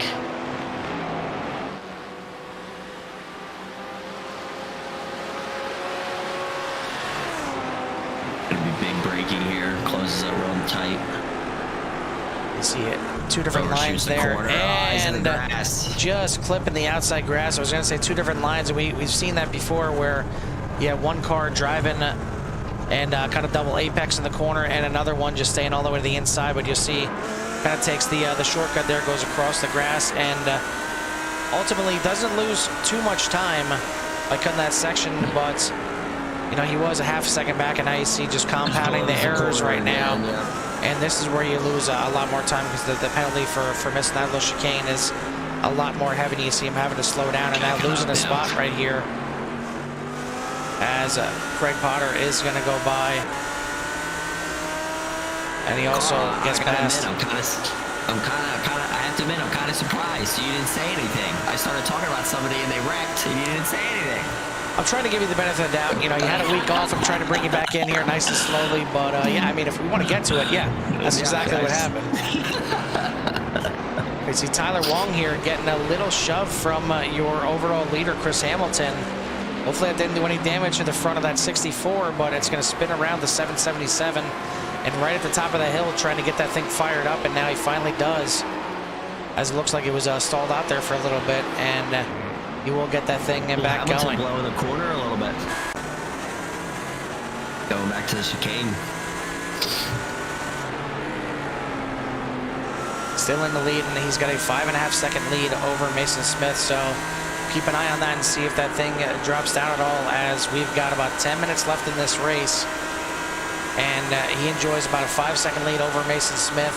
Gonna be big braking here. Closes up real tight. You see it, two different lines there, and just clipping the outside grass. I was going to say two different lines, and we've seen that before, where you have one car driving and kind of double apex in the corner, and another one just staying all the way to the inside. But you'll see, kind of takes the shortcut there, goes across the grass, and ultimately doesn't lose too much time by cutting that section. But he was a half a second back, and now you see just compounding the errors right now. And this is where you lose a lot more time, because the penalty for missing that little chicane is a lot more heavy. You see him having to slow down, and now losing a spot right here, as Craig Potter is going to go by, and he also gets past. I have to admit, I'm kind of surprised you didn't say anything. I started talking about somebody and they wrecked, and you didn't say anything. I'm trying to give you the benefit of the doubt. You had a week off. I'm trying to bring you back in here nice and slowly, but yeah, I mean, if we want to get to it, yeah, that's exactly what happened. You see Tyler Wong here getting a little shove from your overall leader, Chris Hamilton. Hopefully that didn't do any damage to the front of that 64, but it's going to spin around the 777 and right at the top of the hill trying to get that thing fired up, and now he finally does, as it looks like it was stalled out there for a little bit, and he will get that thing back going. Blow in the corner a little bit. Going back to the chicane. Still in the lead, and he's got a 5.5 second lead over Mason Smith, so keep an eye on that and see if that thing drops down at all, as we've got about 10 minutes left in this race, and he enjoys about a 5 second lead over Mason Smith.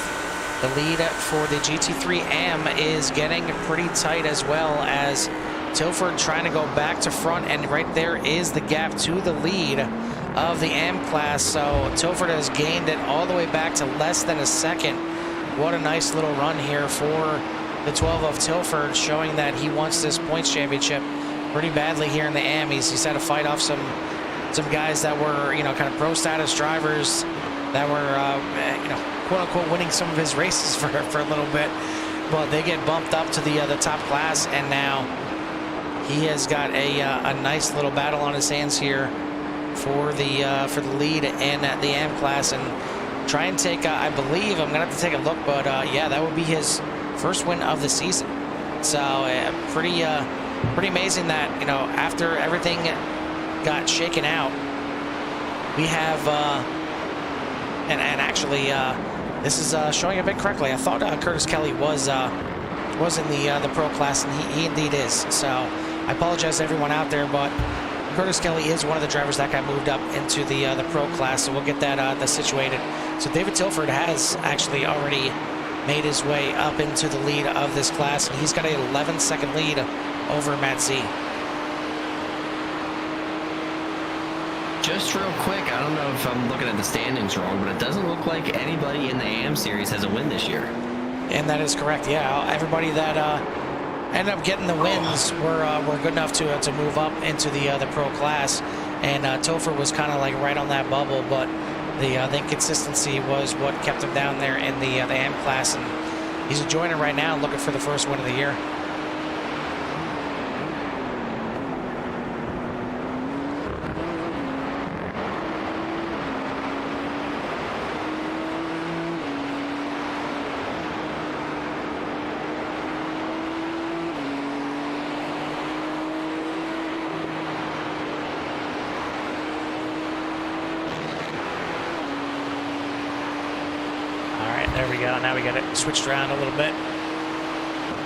The lead for the GT3 AM is getting pretty tight, as well as Tilford trying to go back to front, and right there is the gap to the lead of the AM class. So Tilford has gained it all the way back to less than a second. What a nice little run here for the 12 of Tilford, showing that he wants this points championship pretty badly here in the AM. He's had to fight off some guys that were, kind of pro status drivers that were, quote unquote, winning some of his races for a little bit, but they get bumped up to the top class, and now he has got a nice little battle on his hands here for the lead in the AM class, and try and take, I believe, I'm gonna have to take a look, but yeah, that would be his first win of the season. So pretty amazing that, after everything got shaken out, we have and actually this is showing a bit correctly. I thought Curtis Kelly was in the pro class, and he indeed is. So I apologize to everyone out there, but Curtis Kelly is one of the drivers that got moved up into the pro class, so we'll get that situated. So David Tilford has actually already made his way up into the lead of this class, and he's got an 11-second lead over Matt Z. Just real quick, I don't know if I'm looking at the standings wrong, but it doesn't look like anybody in the AM series has a win this year. And that is correct, yeah. Everybody that ended up getting the wins were good enough to move up into the pro class, and Tilford was kind of like right on that bubble, but the inconsistency was what kept him down there in the AM class, and he's enjoying it right now, looking for the first win of the year. There we go. Now we got it switched around a little bit.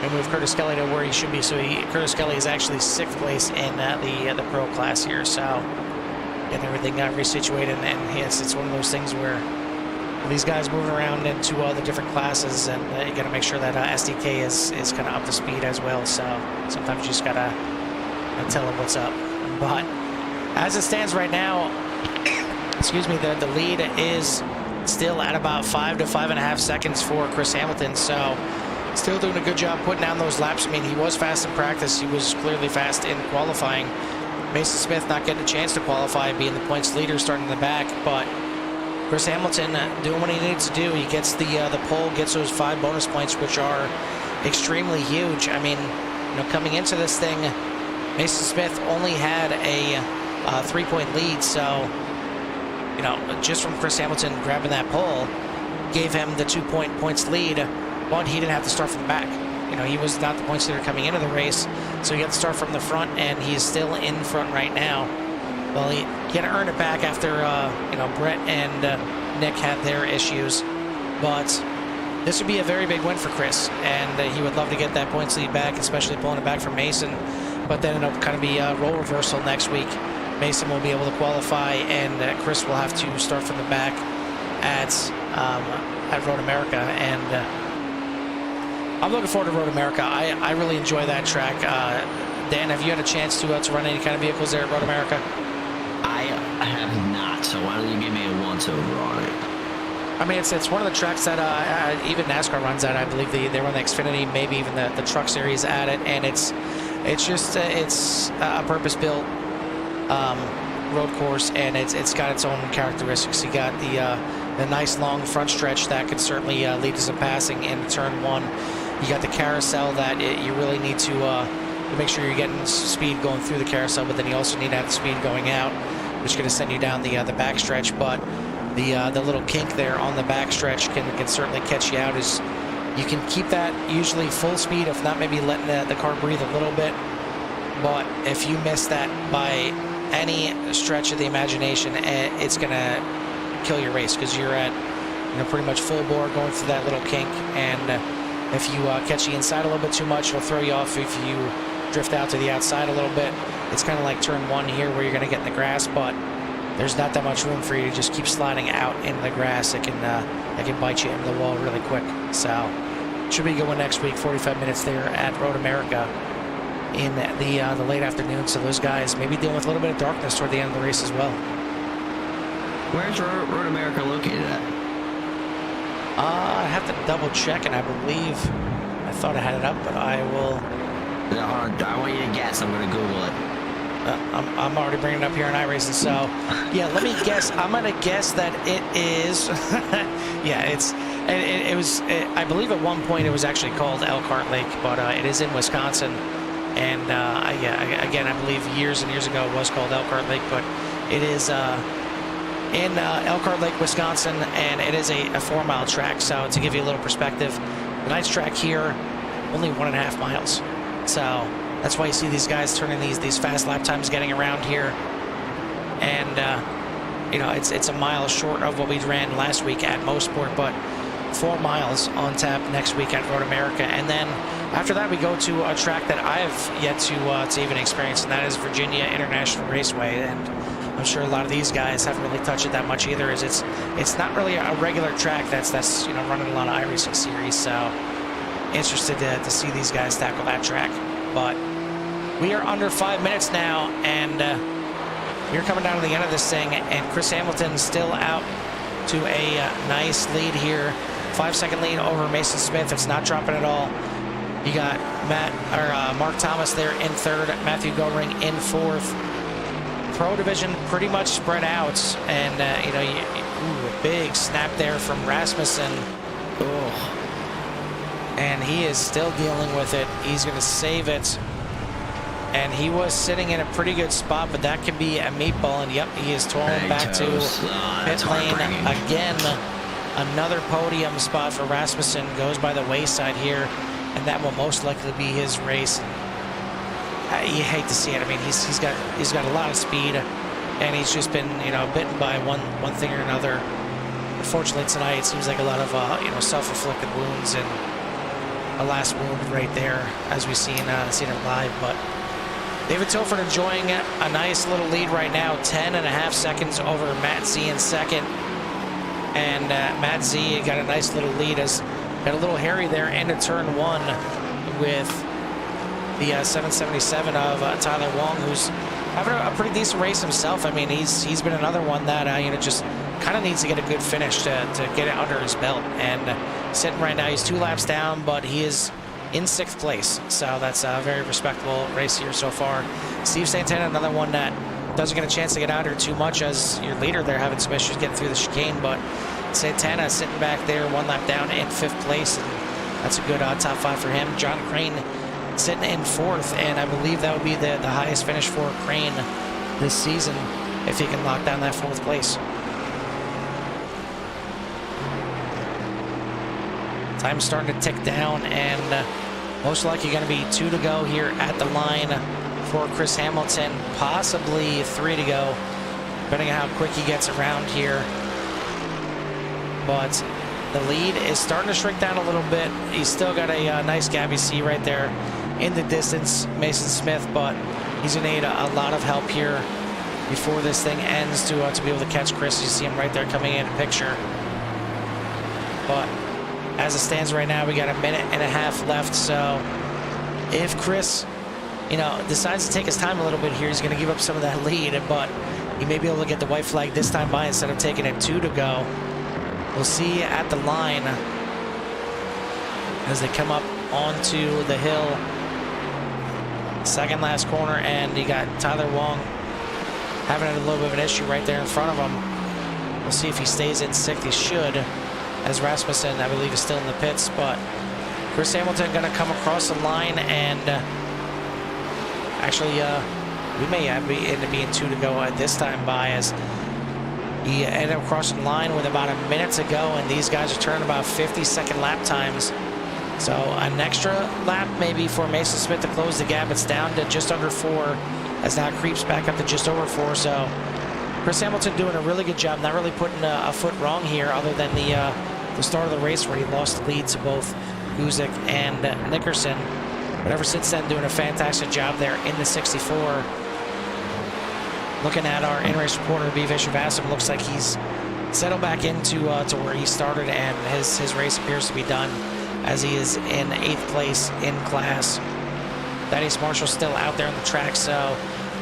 We move Curtis Kelly to where he should be. So Curtis Kelly is actually 6th place in the pro class here. So getting everything resituated, and yes, it's one of those things where these guys moving around into the different classes, and you got to make sure that SDK is kind of up to speed as well. So sometimes you just gotta tell them what's up. But as it stands right now, excuse me, the lead is still at about 5 to 5.5 seconds for Chris Hamilton. So still doing a good job putting down those laps. I mean, he was fast in practice. He was clearly fast in qualifying. Mason Smith not getting a chance to qualify, being the points leader starting in the back, but Chris Hamilton doing what he needs to do. He gets the pole, gets those 5 bonus points, which are extremely huge. I mean, coming into this thing, Mason Smith only had a 3-point lead, so just from Chris Hamilton grabbing that pole gave him the 2-points lead, but he didn't have to start from the back. He was not the points leader coming into the race, so he had to start from the front, and he's still in front right now. Well, he had to earn it back after, Brett and Nick had their issues. But this would be a very big win for Chris, and he would love to get that points lead back, especially pulling it back from Mason. But then it'll kind of be a role reversal next week. Mason will be able to qualify, and Chris will have to start from the back at Road America. And I'm looking forward to Road America. I really enjoy that track. Dan, have you had a chance to run any kind of vehicles there at Road America? I have not, so why don't you give me a once-over on it? I mean, it's one of the tracks that even NASCAR runs at. I believe they run the Xfinity, maybe even the Truck Series at it, and it's a purpose-built road course, and it's got its own characteristics. You got the nice long front stretch that could certainly lead to some passing in turn 1. You got the carousel that you really need to make sure you're getting speed going through the carousel, but then you also need to have the speed going out, which is going to send you down the back stretch. But the little kink there on the back stretch can certainly catch you out. Is you can keep that usually full speed, if not maybe letting the car breathe a little bit. But if you miss that by any stretch of the imagination, it's going to kill your race, because you're at pretty much full bore going through that little kink, and if you catch the inside a little bit too much, it'll throw you off. If you drift out to the outside a little bit, it's kind of like turn 1 here where you're going to get in the grass, but there's not that much room for you to just keep sliding out into the grass. It can bite you in the wall really quick. So should be a good one next week. 45 minutes there at Road America in the late afternoon. So those guys maybe dealing with a little bit of darkness toward the end of the race as well. Where's Road America located at? I have to double check, and I believe I thought I had it up, but I will. I want you to guess. I'm going to Google it. I'm already bringing it up here on iRacing, so yeah, let me guess. I'm going to guess that it is. Yeah, it was. I believe at one point it was actually called Elkhart Lake, but it is in Wisconsin, and again, I believe years and years ago it was called Elkhart Lake, but it is in Elkhart Lake, Wisconsin, and it is a 4-mile track. So to give you a little perspective, the nice track here, only 1.5 miles. So that's why you see these guys turning these fast lap times getting around here. And it's a mile short of what we ran last week at Mosport, but 4 miles on tap next week at Road America. And then after that, we go to a track that I've yet to even experience, and that is Virginia International Raceway. And I'm sure a lot of these guys haven't really touched it that much either. It's not really a regular track that's running a lot of iRacing series. So interested to see these guys tackle that track. But we are under 5 minutes now, and we're coming down to the end of this thing, and Chris Hamilton still out to a nice lead here. 5-second lead over Mason Smith. It's not dropping at all. You got Mark Thomas there in 3rd, Matthew Goring in 4th. Pro division pretty much spread out, and a big snap there from Rasmussen. And he is still dealing with it. He's going to save it. And he was sitting in a pretty good spot, but that could be a meatball. And yep, he is twirling back to pit lane again. Another podium spot for Rasmussen goes by the wayside here, and that will most likely be his race. You hate to see it. I mean, he's got a lot of speed, and he's just been bitten by one thing or another unfortunately tonight it seems like a lot of self-inflicted wounds, and a last wound right there as we've seen it live. But David Tilford enjoying a nice little lead right now, 10.5 seconds over Matt Z in second. And Matt Z got a nice little lead, as got a little hairy there into turn 1 with the 777 of Tyler Wong, who's having a pretty decent race himself. I mean, he's been another one that just kind of needs to get a good finish to get it under his belt. And sitting right now, he's 2 laps down, but he is in 6th place, so that's a very respectable race here so far. Steve Santana, another one that doesn't get a chance to get out here too much, as your leader there having some issues getting through the chicane, but Santana sitting back there 1 lap down in 5th place, and that's a good top 5 for him. John Crane sitting in 4th, and I believe that would be the highest finish for Crane this season if he can lock down that 4th place. Time's starting to tick down, and most likely going to be 2 to go here at the line for Chris Hamilton, possibly 3 to go, depending on how quick he gets around here. But the lead is starting to shrink down a little bit. He's still got a nice gap, you see right there in the distance, Mason Smith, but he's going to need a lot of help here before this thing ends to be able to catch Chris. You see him right there coming in the picture. But as it stands right now, we got 1.5 minutes left, so if Chris, decides to take his time a little bit here, he's going to give up some of that lead, but he may be able to get the white flag this time by instead of taking it 2 to go. We'll see at the line as they come up onto the hill. Second last corner, and you got Tyler Wong having a little bit of an issue right there in front of him. We'll see if he stays in 6th. He should, as Rasmussen, I believe, is still in the pits, but Chris Hamilton going to come across the line, and actually we may end up being 2 to go at this time by, as he ended up crossing the line with about 1 minute to go, and these guys are turning about 50-second lap times. So an extra lap maybe for Mason Smith to close the gap. It's down to just under 4, as now it creeps back up to just over 4. So Chris Hamilton doing a really good job, not really putting a foot wrong here, other than the start of the race where he lost the lead to both Guzik and Nickerson. But ever since then, doing a fantastic job there in the 64. Looking at our in-race reporter, B. Vishwavasan, looks like he's settled back into to where he started, and his race appears to be done, as he is in 8th place in class. Thaddeus Marshall still out there on the track, so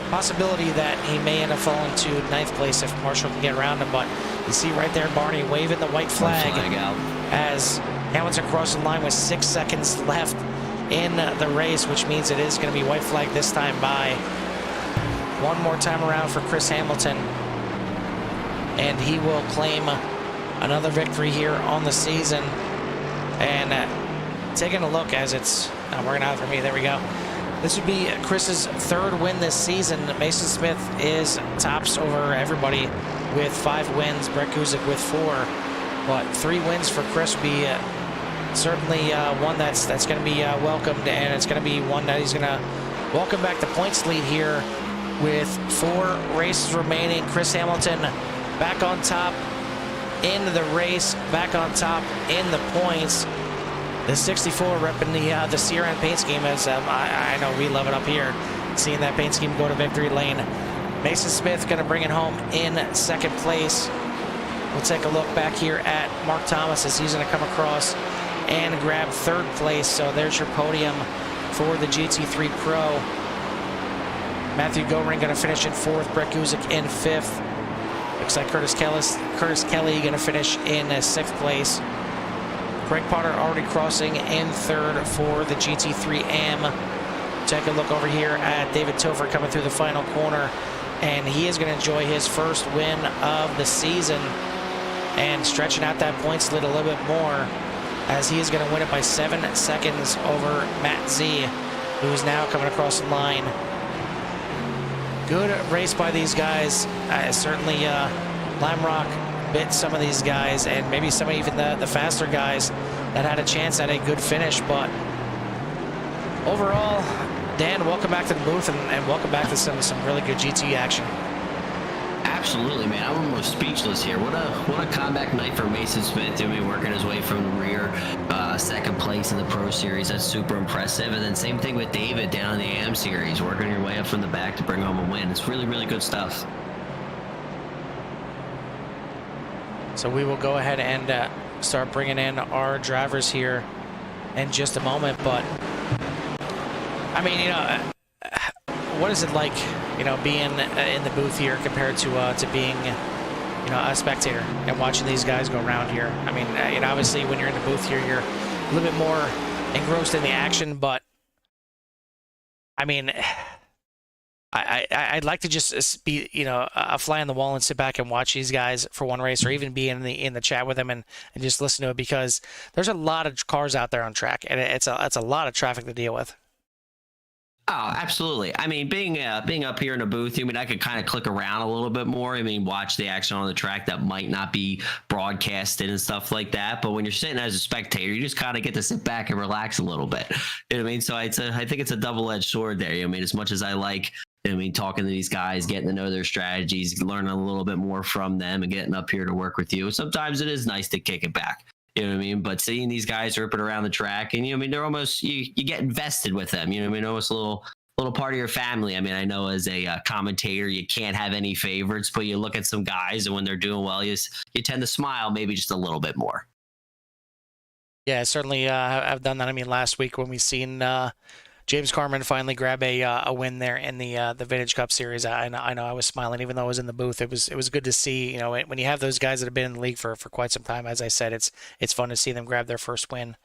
possibility that he may end up falling to 9th place if Marshall can get around him. But you see right there Barney waving the white flag out as Hamilton crossed the line with 6 seconds left in the race, which means it is going to be white flag this time by. One more time around for Chris Hamilton, and he will claim another victory here on the season. And taking a look as it's not working out for me, there we go. This would be Chris's 3rd win this season. Mason Smith is tops over everybody with 5 wins, Brett Guzik with 4. But 3 wins for Chris would be certainly one that's going to be welcomed, and it's going to be one that he's going to welcome back the points lead here with 4 races remaining. Chris Hamilton back on top in the race, back on top in the points. The 64 repping the CRN paint scheme, as I know we love it up here, seeing that paint scheme go to victory lane. Mason Smith going to bring it home in 2nd place. We'll take a look back here at Mark Thomas, as he's going to come across and grab 3rd place. So there's your podium for the GT3 Pro. Matthew Goring going to finish in 4th, Brett Guzik in 5th. Looks like Curtis Kelly going to finish in 6th place. Greg Potter already crossing in 3rd for the GT3 AM. Take a look over here at David Topher coming through the final corner, and he is going to enjoy his 1st win of the season and stretching out that points lead a little bit more, as he is going to win it by 7 seconds over Matt Z, who is now coming across the line. Good race by these guys. Certainly Lime Rock bit some of these guys, and maybe some even the faster guys that had a chance at a good finish. But overall, Dan, welcome back to the booth, and welcome back to some really good GT action. absolutely, man. I'm almost speechless here. What a comeback night for Mason Smith. I mean, working his way from the rear, second place in the Pro Series. That's super impressive. And then same thing with David down in the AM Series, working your way up from the back to bring home a win. It's really, really good stuff. So we will go ahead and start bringing in our drivers here in just a moment. But I mean, what is it like, being in the booth here compared to being, a spectator and watching these guys go around here? I mean, obviously when you're in the booth here, you're a little bit more engrossed in the action, but I mean, I'd like to just be, a fly on the wall and sit back and watch these guys for one race, or even be in the chat with them and just listen to it, because there's a lot of cars out there on track, and it's a lot of traffic to deal with. Oh, absolutely. I mean, being up here in the booth, I mean, I could kind of click around a little bit more. I mean, watch the action on the track that might not be broadcasted and stuff like that. But when you're sitting as a spectator, you just kind of get to sit back and relax a little bit. You know what I mean? So I think it's a double-edged sword there. I mean, as much as I like, talking to these guys, getting to know their strategies, learning a little bit more from them, and getting up here to work with you, sometimes it is nice to kick it back. You know what I mean? But seeing these guys ripping around the track, and they're almost, you get invested with them. Almost a little part of your family. I mean, I know as a commentator, you can't have any favorites, but you look at some guys, and when they're doing well, you tend to smile maybe just a little bit more. Yeah, certainly I've done that. I mean, last week when we seen James Carman finally grab a win there in the Vintage Cup Series, I know I was smiling even though I was in the booth. It was good to see. When you have those guys that have been in the league for quite some time, as I said, it's fun to see them grab their first win.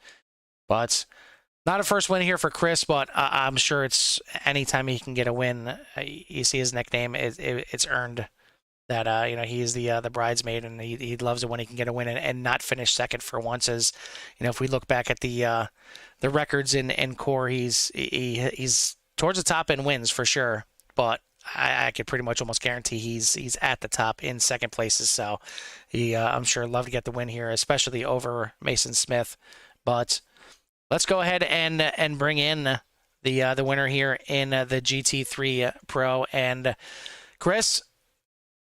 But not a first win here for Chris, but I'm sure it's anytime he can get a win. You see his nickname, it's earned. That he is the bridesmaid, and he loves it when he can get a win and not finish second for once. As if we look back at the records in core, he's towards the top in wins for sure. But I could pretty much almost guarantee he's at the top in second places. So I'm sure love to get the win here, especially over Mason Smith. But let's go ahead and bring in the winner here in the GT3 Pro. And Chris,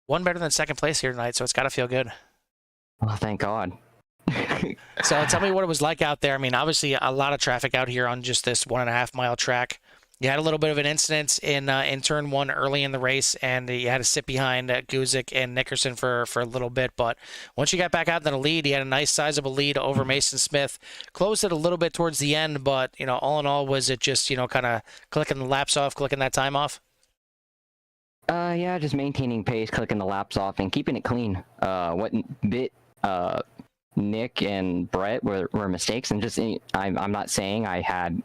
one better than second place here tonight, so it's got to feel good. Well, thank God. So tell me what it was like out there. I mean, obviously a lot of traffic out here on just this 1.5 mile track. You had a little bit of an incident in turn one early in the race, and you had to sit behind Guzik and Nickerson for a little bit. But once you got back out in the lead, you had a nice sizable lead over Mason Smith. Closed it a little bit towards the end, but all in all, was it just kind of clicking the laps off, clicking that time off? Yeah, just maintaining pace, clicking the laps off, and keeping it clean. What bit Nick and Brett were mistakes, and just I'm not saying I had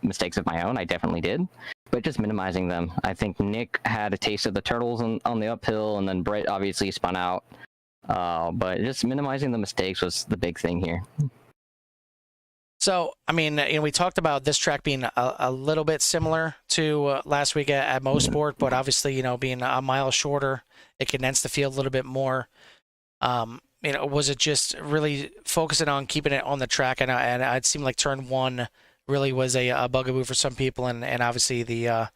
mistakes of my own. I definitely did, but just minimizing them. I think Nick had a taste of the turtles on the uphill, and then Brett obviously spun out. But just minimizing the mistakes was the big thing here. So, I mean, we talked about this track being a little bit similar to last week at Mosport, but obviously, being a mile shorter, it condensed the field a little bit more. Was it just really focusing on keeping it on the track? And it seemed like turn one really was a bugaboo for some people, and obviously the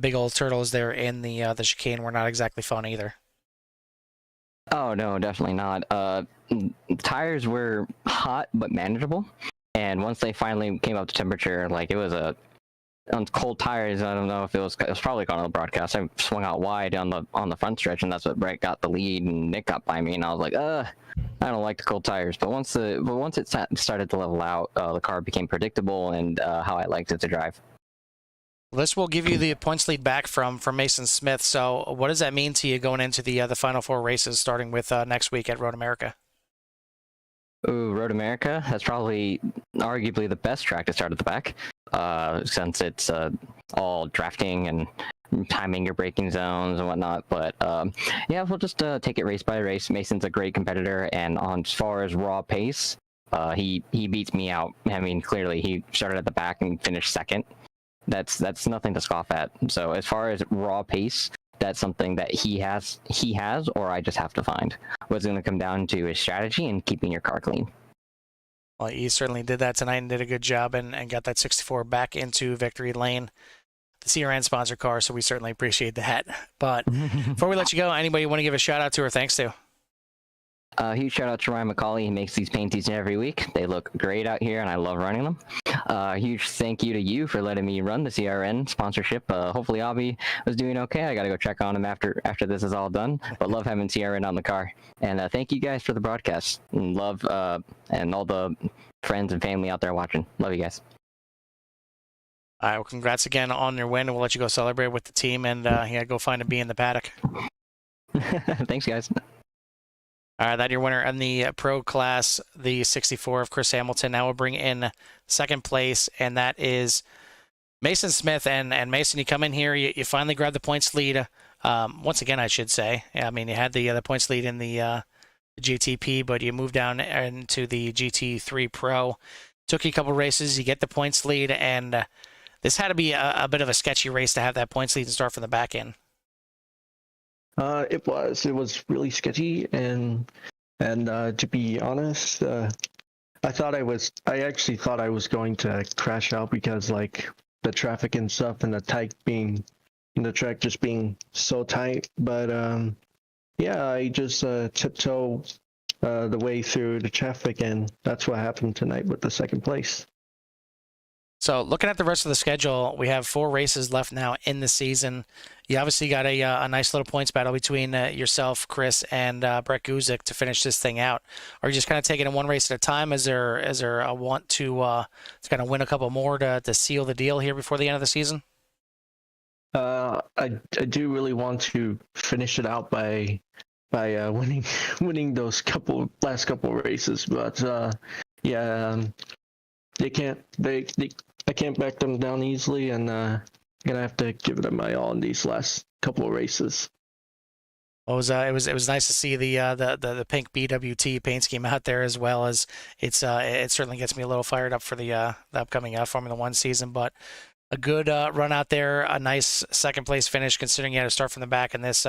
big old turtles there in the chicane were not exactly fun either. Oh no, definitely not. Tires were hot but manageable. And once they finally came up to temperature, like it was on cold tires. I don't know if it was probably on the broadcast. I swung out wide on the front stretch, and that's what Brett got the lead, and Nick got by me, and I was like, I don't like the cold tires. But once it started to level out, the car became predictable and how I liked it to drive. This will give you the points lead back from Mason Smith. So what does that mean to you going into the final four races, starting with next week at Road America? Ooh, Road America, that's probably arguably the best track to start at the back, since it's all drafting and timing your braking zones and whatnot. But yeah, we'll just take it race by race. Mason's a great competitor, and as far as raw pace, he beats me out. I mean, clearly he started at the back and finished second. That's nothing to scoff at. So as far as raw pace, that's something that he has, or I just have to find. What's going to come down to is strategy and keeping your car clean. Well, he certainly did that tonight and did a good job and got that 64 back into victory lane. the CRN sponsor car, so we certainly appreciate that. But before we let you go, anybody you want to give a shout out to or thanks to? Huge shout out to Ryan McCauley. He makes these paint each and every week. They look great out here, and I love running them. Huge thank you to you for letting me run the CRN sponsorship. Hopefully, Abby was doing okay. I got to go check on him after this is all done. But love having CRN on the car. And thank you guys for the broadcast. And love and all the friends and family out there watching. Love you guys. All right, well, congrats again on your win, and we'll let you go celebrate with the team, and go find a bee in the paddock. Thanks, guys. All right, that your winner in the pro class, the 64 of Chris Hamilton. Now we'll bring in second place, and that is Mason Smith. And Mason, you come in here, you finally grab the points lead. Once again, I should say. I mean, you had the points lead in the GTP, but you moved down into the GT3 Pro. Took you a couple races, you get the points lead, and this had to be a bit of a sketchy race to have that points lead and start from the back end. It was really sketchy, and to be honest, I actually thought I was going to crash out because like the traffic and stuff and the track just being so tight. But I just tiptoe the way through the traffic, and that's what happened tonight with the second place. So looking at the rest of the schedule, we have 4 races left now in the season. You obviously got a nice little points battle between yourself, Chris, and Brett Guzik to finish this thing out. Are you just kind of taking it one race at a time? Is there a want to kind of win a couple more to seal the deal here before the end of the season? I do really want to finish it out by winning those last couple races, but I can't back them down easily, and gonna have to give it my all in these last couple of races. Well, it was nice to see the pink BWT paint scheme out there, as well as it certainly gets me a little fired up for the upcoming Formula One season. But a good run out there, a nice second place finish considering you had to start from the back in this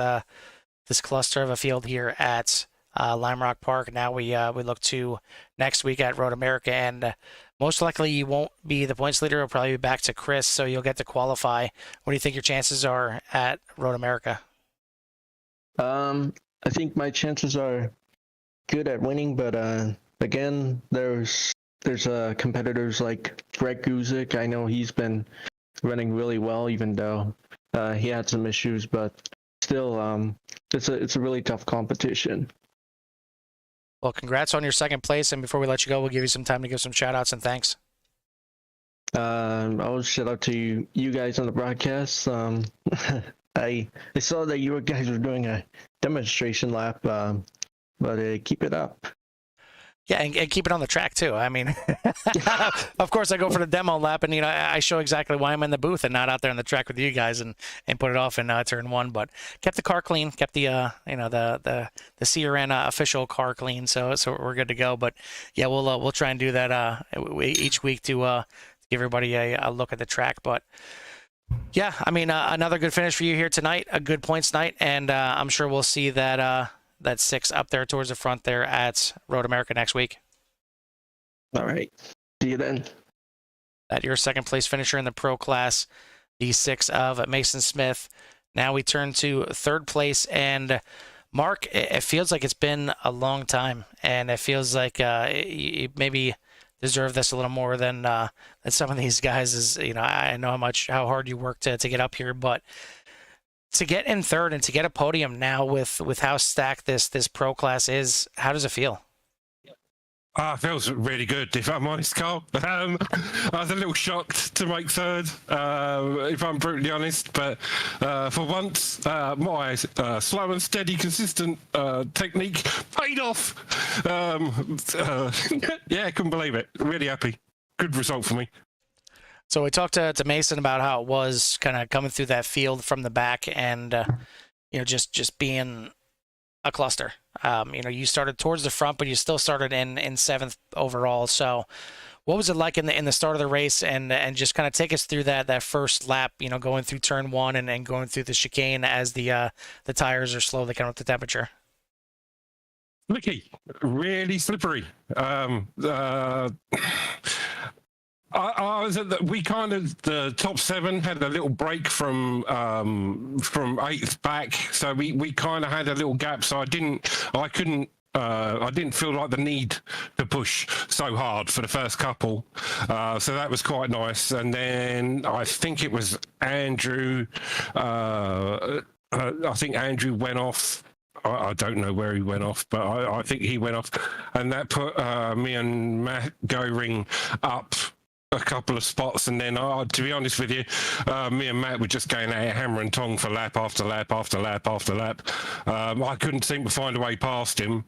cluster of a field here at Lime Rock Park. Now we look to next week at Road America, and most likely you won't be the points leader. It'll probably be back to Chris, so you'll get to qualify. What do you think your chances are at Road America? I think my chances are good at winning, but again, there's competitors like Greg Guzik. I know he's been running really well, even though he had some issues, but still, it's a really tough competition. Well, congrats on your second place, and before we let you go, we'll give you some time to give some shout-outs and thanks. I'll shout out to you guys on the broadcast. I saw that you guys were doing a demonstration lap, but keep it up. Yeah, and keep it on the track too. I mean, of course I go for the demo lap, and I show exactly why I'm in the booth and not out there on the track with you guys and put it off in turn 1. But kept the car clean, kept the the CRN official car clean, so we're good to go. But yeah, we'll try and do that each week to give everybody a look at the track. But yeah, I mean, another good finish for you here tonight, a good points night, and I'm sure we'll see that 6 up there towards the front there at Road America next week. All right. See you then. That your second place finisher in the pro class, the 6 of Mason Smith. Now we turn to third place, and Mark, it feels like it's been a long time, and it feels like you maybe deserve this a little more than some of these guys. I know how hard you work to get up here, but to get in third and to get a podium now with how stacked this pro class is, how does it feel? It feels really good, if I'm honest, Carl. I was a little shocked to make third, if I'm brutally honest, but for once, my slow and steady, consistent technique paid off. Yeah, couldn't believe it. Really happy. Good result for me. So we talked to Mason about how it was kind of coming through that field from the back and, just being a cluster. You started towards the front, but you still started in 7th overall. So what was it like in the start of the race, and just kind of take us through that first lap, going through turn 1 and going through the chicane as the tires are slowly coming up to temperature? Slicky, really slippery. I was at we kind of the top 7 had a little break from 8th back, so we kind of had a little gap. So I didn't feel like the need to push so hard for the first couple, so that was quite nice. And then I think it was Andrew. I think Andrew went off. I don't know where he went off, but I think he went off, and that put me and Matt Goring up a couple of spots. And then, to be honest with you, me and Matt were just going at it hammer and tong for lap after lap after lap after lap. I couldn't seem to find a way past him,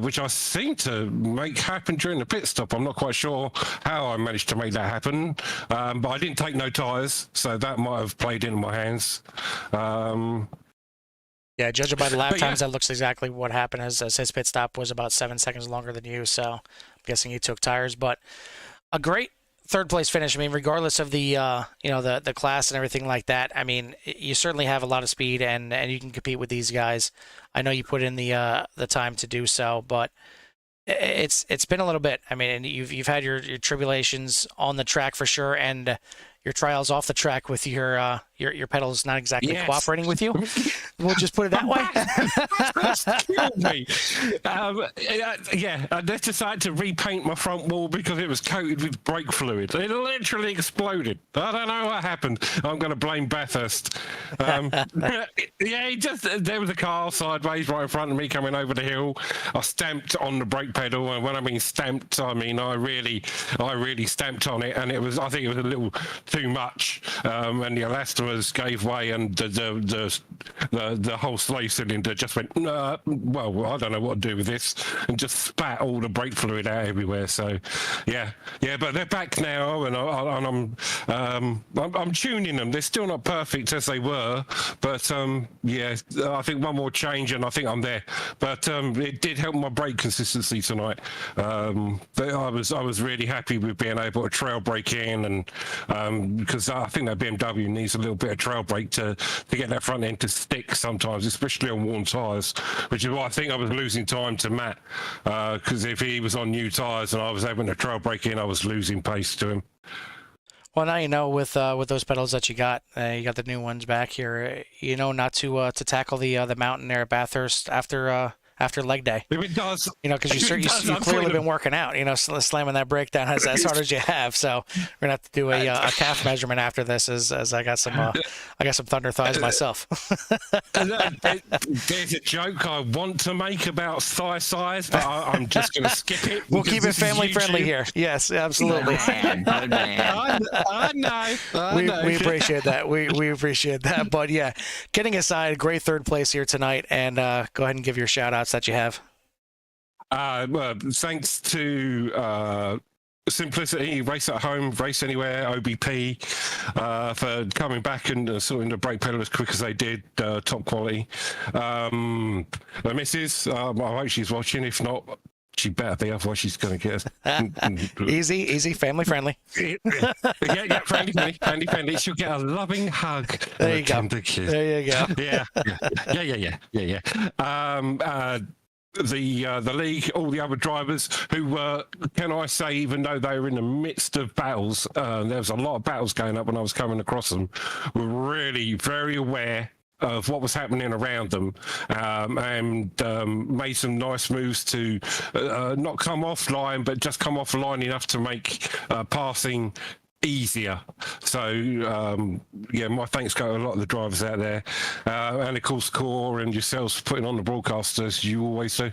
which I seemed to make happen during the pit stop. I'm not quite sure how I managed to make that happen, but I didn't take no tyres, so that might have played into my hands. Yeah, judging by the lap But times, yeah. that looks exactly what happened. As his pit stop was about 7 seconds longer than you, so I'm guessing he took tires. But a great third place finish. I mean, regardless of the the class and everything like that. I mean, you certainly have a lot of speed and you can compete with these guys. I know you put in the time to do so, but it's been a little bit. I mean, and you've had your tribulations on the track for sure, and your trials off the track with your pedals not exactly cooperating with you. We'll just put it that way. That's killed me. I just decided to repaint my front wall because it was coated with brake fluid. It literally exploded. I don't know what happened. I'm going to blame Bathurst. There was a car sideways right in front of me coming over the hill. I stamped on the brake pedal, and when I mean stamped, I mean I really stamped on it, and I think it was a little too much, and the elastomers gave way, and the whole slave cylinder just went, well, I don't know what to do with this, and just spat all the brake fluid out everywhere. So, yeah, but they're back now, and I'm tuning them. They're still not perfect as they were, but I think one more change, and I think I'm there. But it did help my brake consistency tonight. But I was really happy with being able to trail brake in, and because I think that BMW needs a little bit of trail brake to get that front end to stick sometimes, especially on worn tyres, which is why I think I was losing time to Matt, because if he was on new tyres and I was able to trail brake in, I was losing pace to him. Well, now you know with those pedals that you got the new ones back here. You know not to tackle the mountain there at Bathurst after leg day. If it does, Because you've clearly been working out. Slamming that brake down as hard as you have. So we're gonna have to do a calf measurement after this, as I got some thunder thighs myself. There's a joke I want to make about thigh size, but I'm just going to skip it. We'll keep it family friendly here. Yes, absolutely. Good man. I know. We appreciate that. We appreciate that. But yeah, kidding aside, great third place here tonight, and go ahead and give your shout outs that you have. Well, thanks to Simplicity, Race at Home, Race Anywhere, OBP, for coming back and sorting the brake pedal as quick as they did, top quality. The missus, I hope she's watching. If not, she better be, otherwise she's going to get us. Easy, family friendly. Yeah, friendly. She'll get a loving hug. There you go. There you go. Yeah. The league, all the other drivers who were, can I say, even though they were in the midst of battles, there was a lot of battles going up when I was coming across them, were really very aware of what was happening around them, and made some nice moves to not come offline, but just come offline enough to make passing easier. So my thanks go to a lot of the drivers out there, and of course Core and yourselves for putting on the broadcasters, you always do.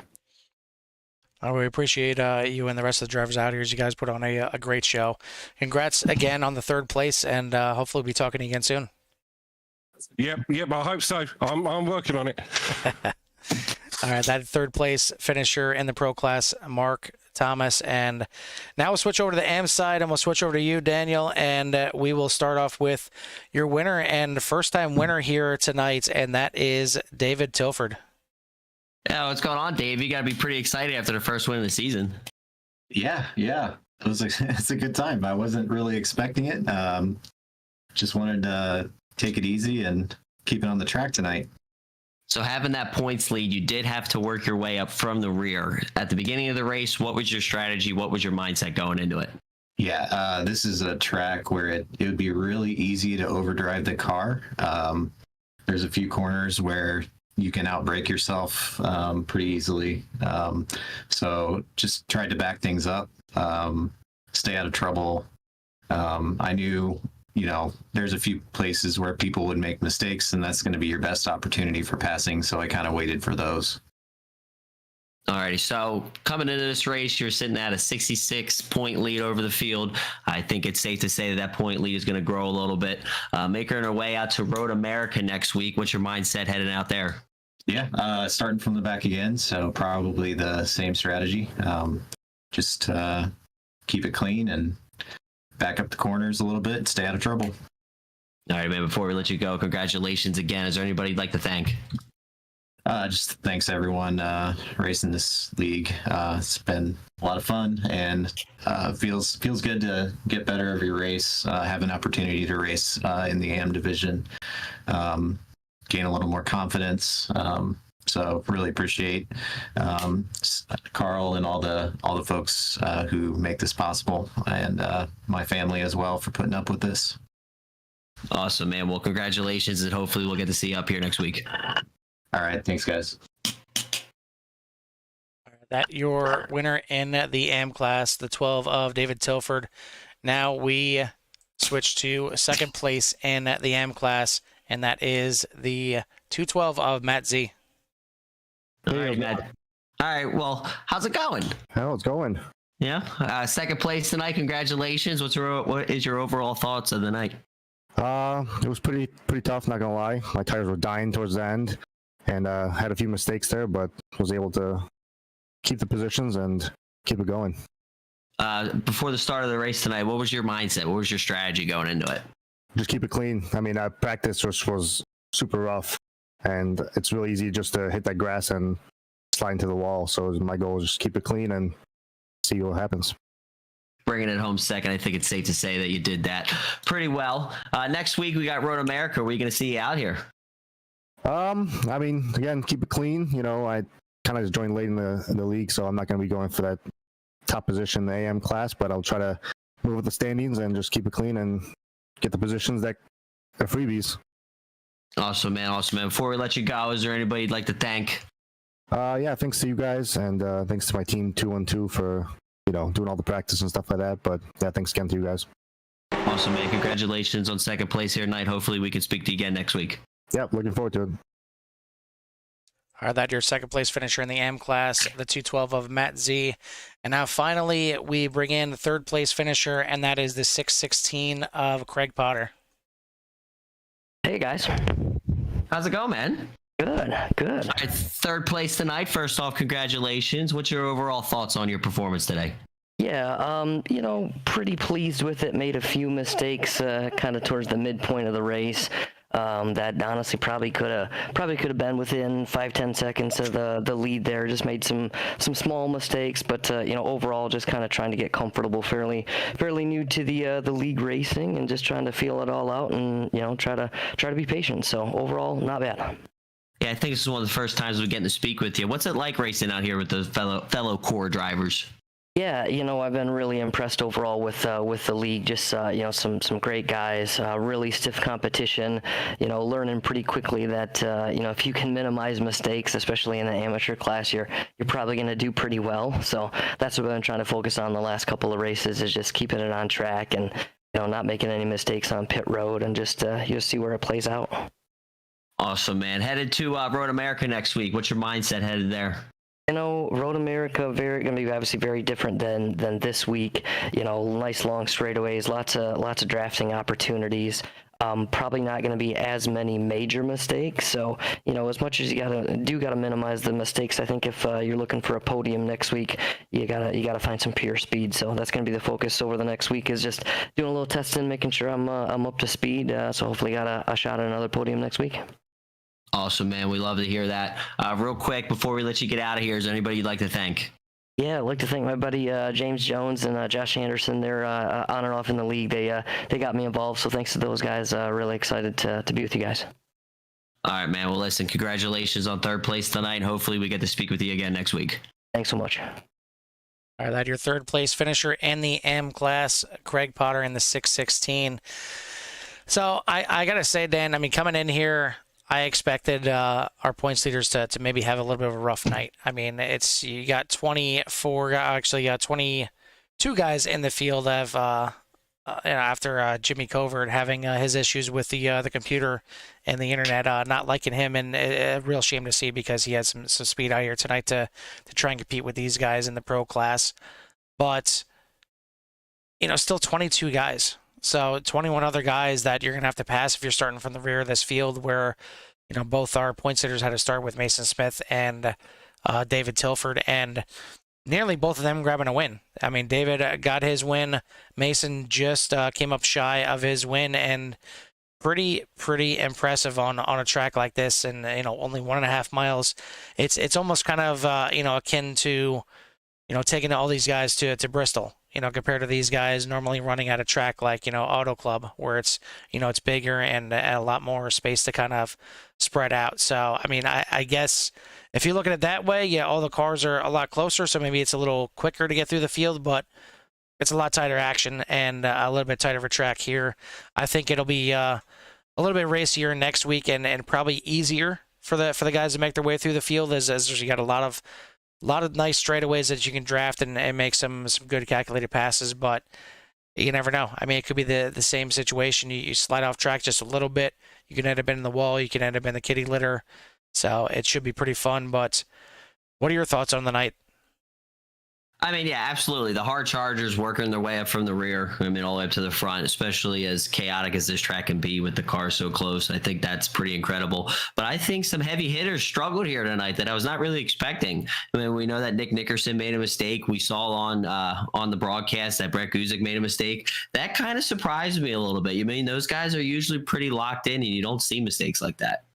We appreciate you and the rest of the drivers out here, as you guys put on a great show. Congrats again on the third place, and hopefully we'll be talking to you again soon. Yep, I hope so. I'm working on it. All right, that third place finisher in the pro class, Mark Thomas. And now we'll switch over to the AM side, and we'll switch over to you, Daniel, and we will start off with your winner and first-time winner here tonight, and that is David Tilford. Yeah, what's going on, Dave? You got to be pretty excited after the first win of the season. Yeah. It's a good time. I wasn't really expecting it. Just wanted to take it easy and keep it on the track tonight. So having that points lead, you did have to work your way up from the rear. At the beginning of the race, what was your strategy? What was your mindset going into it? Yeah, this is a track where it would be really easy to overdrive the car. There's a few corners where you can outbrake yourself pretty easily. So just tried to back things up, stay out of trouble. I knew, there's a few places where people would make mistakes, and that's going to be your best opportunity for passing. So I kind of waited for those. Alrighty, so coming into this race, you're sitting at a 66-point lead over the field. I think it's safe to say that point lead is going to grow a little bit. Making our way out to Road America next week. What's your mindset heading out there? Yeah, starting from the back again, so probably the same strategy. Just keep it clean and back up the corners a little bit, stay out of trouble. All right, man, before we let you go, congratulations again. Is there anybody you'd like to thank? Just thanks everyone racing this league. It's been a lot of fun, and feels good to get better every race. Have an opportunity to race in the AM division, gain a little more confidence. So really appreciate Carl and all the folks who make this possible, and my family as well for putting up with this. Awesome, man. Well, congratulations, and hopefully we'll get to see you up here next week. All right, thanks, guys. That your winner in the AM class, the 12 of David Tilford. Now we switch to second place in the AM class, and that is the 212 of Matt Z. All right, Matt. All right, well, how's it going? How it's going? Yeah, second place tonight. Congratulations. What is your overall thoughts of the night? It was pretty tough, not gonna lie. My tires were dying towards the end, and had a few mistakes there, but was able to keep the positions and keep it going. Before the start of the race tonight, what was your mindset? What was your strategy going into it? Just keep it clean. I mean, practice was super rough, and it's really easy just to hit that grass and slide into the wall. So my goal is just keep it clean and see what happens. Bringing it home second, I think it's safe to say that you did that pretty well. Next week, we got Road America. Are we going to see you out here? I mean, again, keep it clean. I kind of just joined late in the league, so I'm not going to be going for that top position in the AM class, but I'll try to move with the standings and just keep it clean and get the positions that are freebies. Awesome, man. Awesome, man. Before we let you go, is there anybody you'd like to thank? Yeah, thanks to you guys, and thanks to my team 212 for doing all the practice and stuff like that. But yeah, thanks again to you guys. Awesome, man. Congratulations on second place here tonight. Hopefully we can speak to you again next week. Yep, looking forward to it. All right, that your second place finisher in the AM class, the 212 of Matt Z. And now finally, we bring in the third place finisher, and that is the 616 of Craig Potter. Hey, guys. How's it going, man? Good. All right, third place tonight. First off, congratulations. What's your overall thoughts on your performance today? Yeah, pretty pleased with it. Made a few mistakes kind of towards the midpoint of the race. That honestly probably could have been within 5-10 seconds of the lead there. Just made some small mistakes, but overall just kind of trying to get comfortable. Fairly new to the league racing, and just trying to feel it all out, and try to be patient. So overall, not bad. Yeah, I think this is one of the first times we're getting to speak with you. What's it like racing out here with the fellow core drivers? Yeah, I've been really impressed overall with the league. Just some great guys, really stiff competition. Learning pretty quickly that if you can minimize mistakes, especially in the amateur class, you're probably going to do pretty well. So that's what I've been trying to focus on the last couple of races, is just keeping it on track and not making any mistakes on pit road, and just see where it plays out. Awesome, man. Headed to Road America next week. What's your mindset headed there? Road America going to be obviously very different than this week. Nice long straightaways, lots of drafting opportunities. Probably not going to be as many major mistakes. So as much as you gotta minimize the mistakes, I think if you're looking for a podium next week, you gotta find some pure speed. So that's going to be the focus over the next week, is just doing a little testing, making sure I'm up to speed. So hopefully got a shot at another podium next week. Awesome, man. We love to hear that. Real quick, before we let you get out of here, is there anybody you'd like to thank? Yeah, I'd like to thank my buddy James Jones and Josh Anderson. They're on and off in the league. They got me involved, so thanks to those guys. Really excited to be with you guys. All right, man. Well, listen, congratulations on third place tonight. Hopefully we get to speak with you again next week. Thanks so much. All right, that your third place finisher in the AM class, Craig Potter in the 6:16. So I gotta say, Dan, I mean, coming in here, I expected our points leaders to maybe have a little bit of a rough night. I mean, you got 22 guys in the field have after Jimmy Covert having his issues with the computer and the internet not liking him, and a real shame to see because he had some speed out here tonight to try and compete with these guys in the pro class. But still 22 guys. So 21 other guys that you're going to have to pass if you're starting from the rear of this field where, both our point hitters had to start with Mason Smith and David Tilford, and nearly both of them grabbing a win. I mean, David got his win. Mason just came up shy of his win, and pretty impressive on a track like this. And, only 1.5 miles. It's almost kind of, akin to, taking all these guys to Bristol. Compared to these guys normally running at a track like, Auto Club, where it's, it's bigger and a lot more space to kind of spread out. So, I mean, I guess if you look at it that way, yeah, all the cars are a lot closer, so maybe it's a little quicker to get through the field, but it's a lot tighter action and a little bit tighter of a track here. I think it'll be a little bit racier next week and probably easier for the guys to make their way through the field as you got a lot of nice straightaways that you can draft and make some good calculated passes, but you never know. I mean, it could be the same situation. You slide off track just a little bit, you can end up in the wall, you can end up in the kitty litter. So it should be pretty fun. But what are your thoughts on the night? I mean, yeah, absolutely. The hard chargers working their way up from the rear, I mean, all the way up to the front, especially as chaotic as this track can be with the cars so close. I think that's pretty incredible. But I think some heavy hitters struggled here tonight that I was not really expecting. I mean, we know that Nick Nickerson made a mistake. We saw on the broadcast that Brett Guzik made a mistake. That kind of surprised me a little bit. I mean, those guys are usually pretty locked in, and you don't see mistakes like that.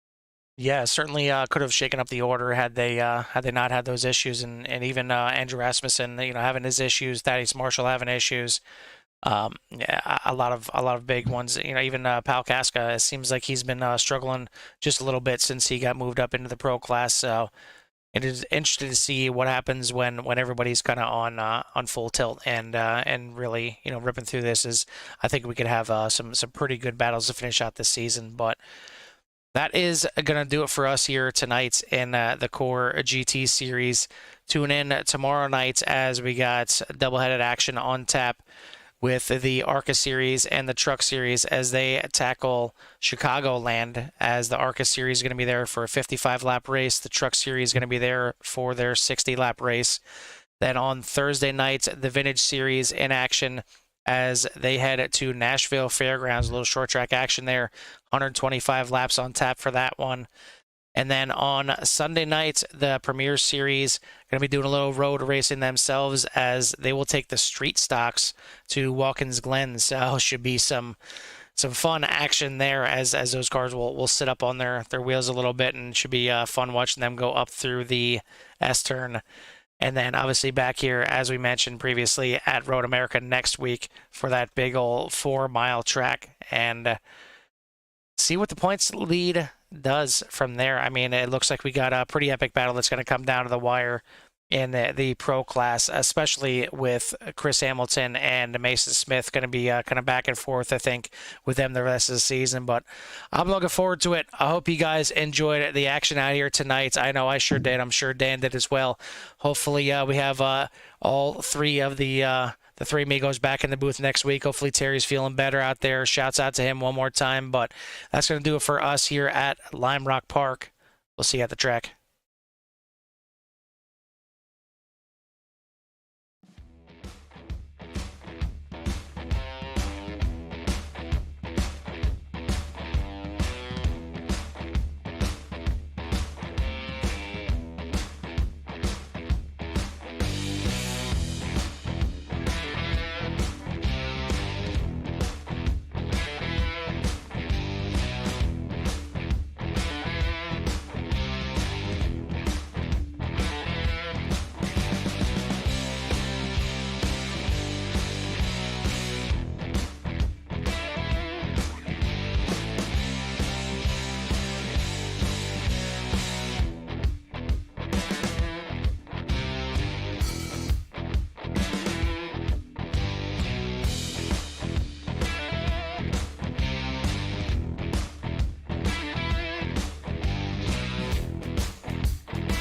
Yeah, certainly could have shaken up the order had they not had those issues, and even Andrew Rasmussen, having his issues, Thaddeus Marshall having issues, yeah, a lot of big ones. Even Pal Kaska, it seems like he's been struggling just a little bit since he got moved up into the pro class. So it is interesting to see what happens when everybody's kind of on full tilt and really ripping through this. I think we could have some pretty good battles to finish out this season, but. That is going to do it for us here tonight in the Core GT Series. Tune in tomorrow night as we got double-headed action on tap with the ARCA Series and the Truck Series as they tackle Chicagoland, as the ARCA Series is going to be there for a 55-lap race. The Truck Series is going to be there for their 60-lap race. Then on Thursday night, the Vintage Series in action as they head to Nashville Fairgrounds, a little short track action there, 125 laps on tap for that one. And then on Sunday night, the Premier Series going to be doing a little road racing themselves as they will take the street stocks to Watkins Glen. So should be some fun action there as those cars will sit up on their wheels a little bit, and should be fun watching them go up through the S-turn. And then obviously back here, as we mentioned previously, at Road America next week for that big old 4-mile track, and see what the points lead does from there. I mean, it looks like we got a pretty epic battle that's going to come down to the wire in the pro class, especially with Chris Hamilton and Mason Smith going to be kind of back and forth, I think, with them the rest of the season. But I'm looking forward to it. I hope you guys enjoyed the action out here tonight. I know I sure did. I'm sure Dan did as well. Hopefully we have all three of the three amigos back in the booth next week. Hopefully Terry's feeling better out there. Shouts out to him one more time. But that's going to do it for us here at Lime Rock Park. We'll see you at the track.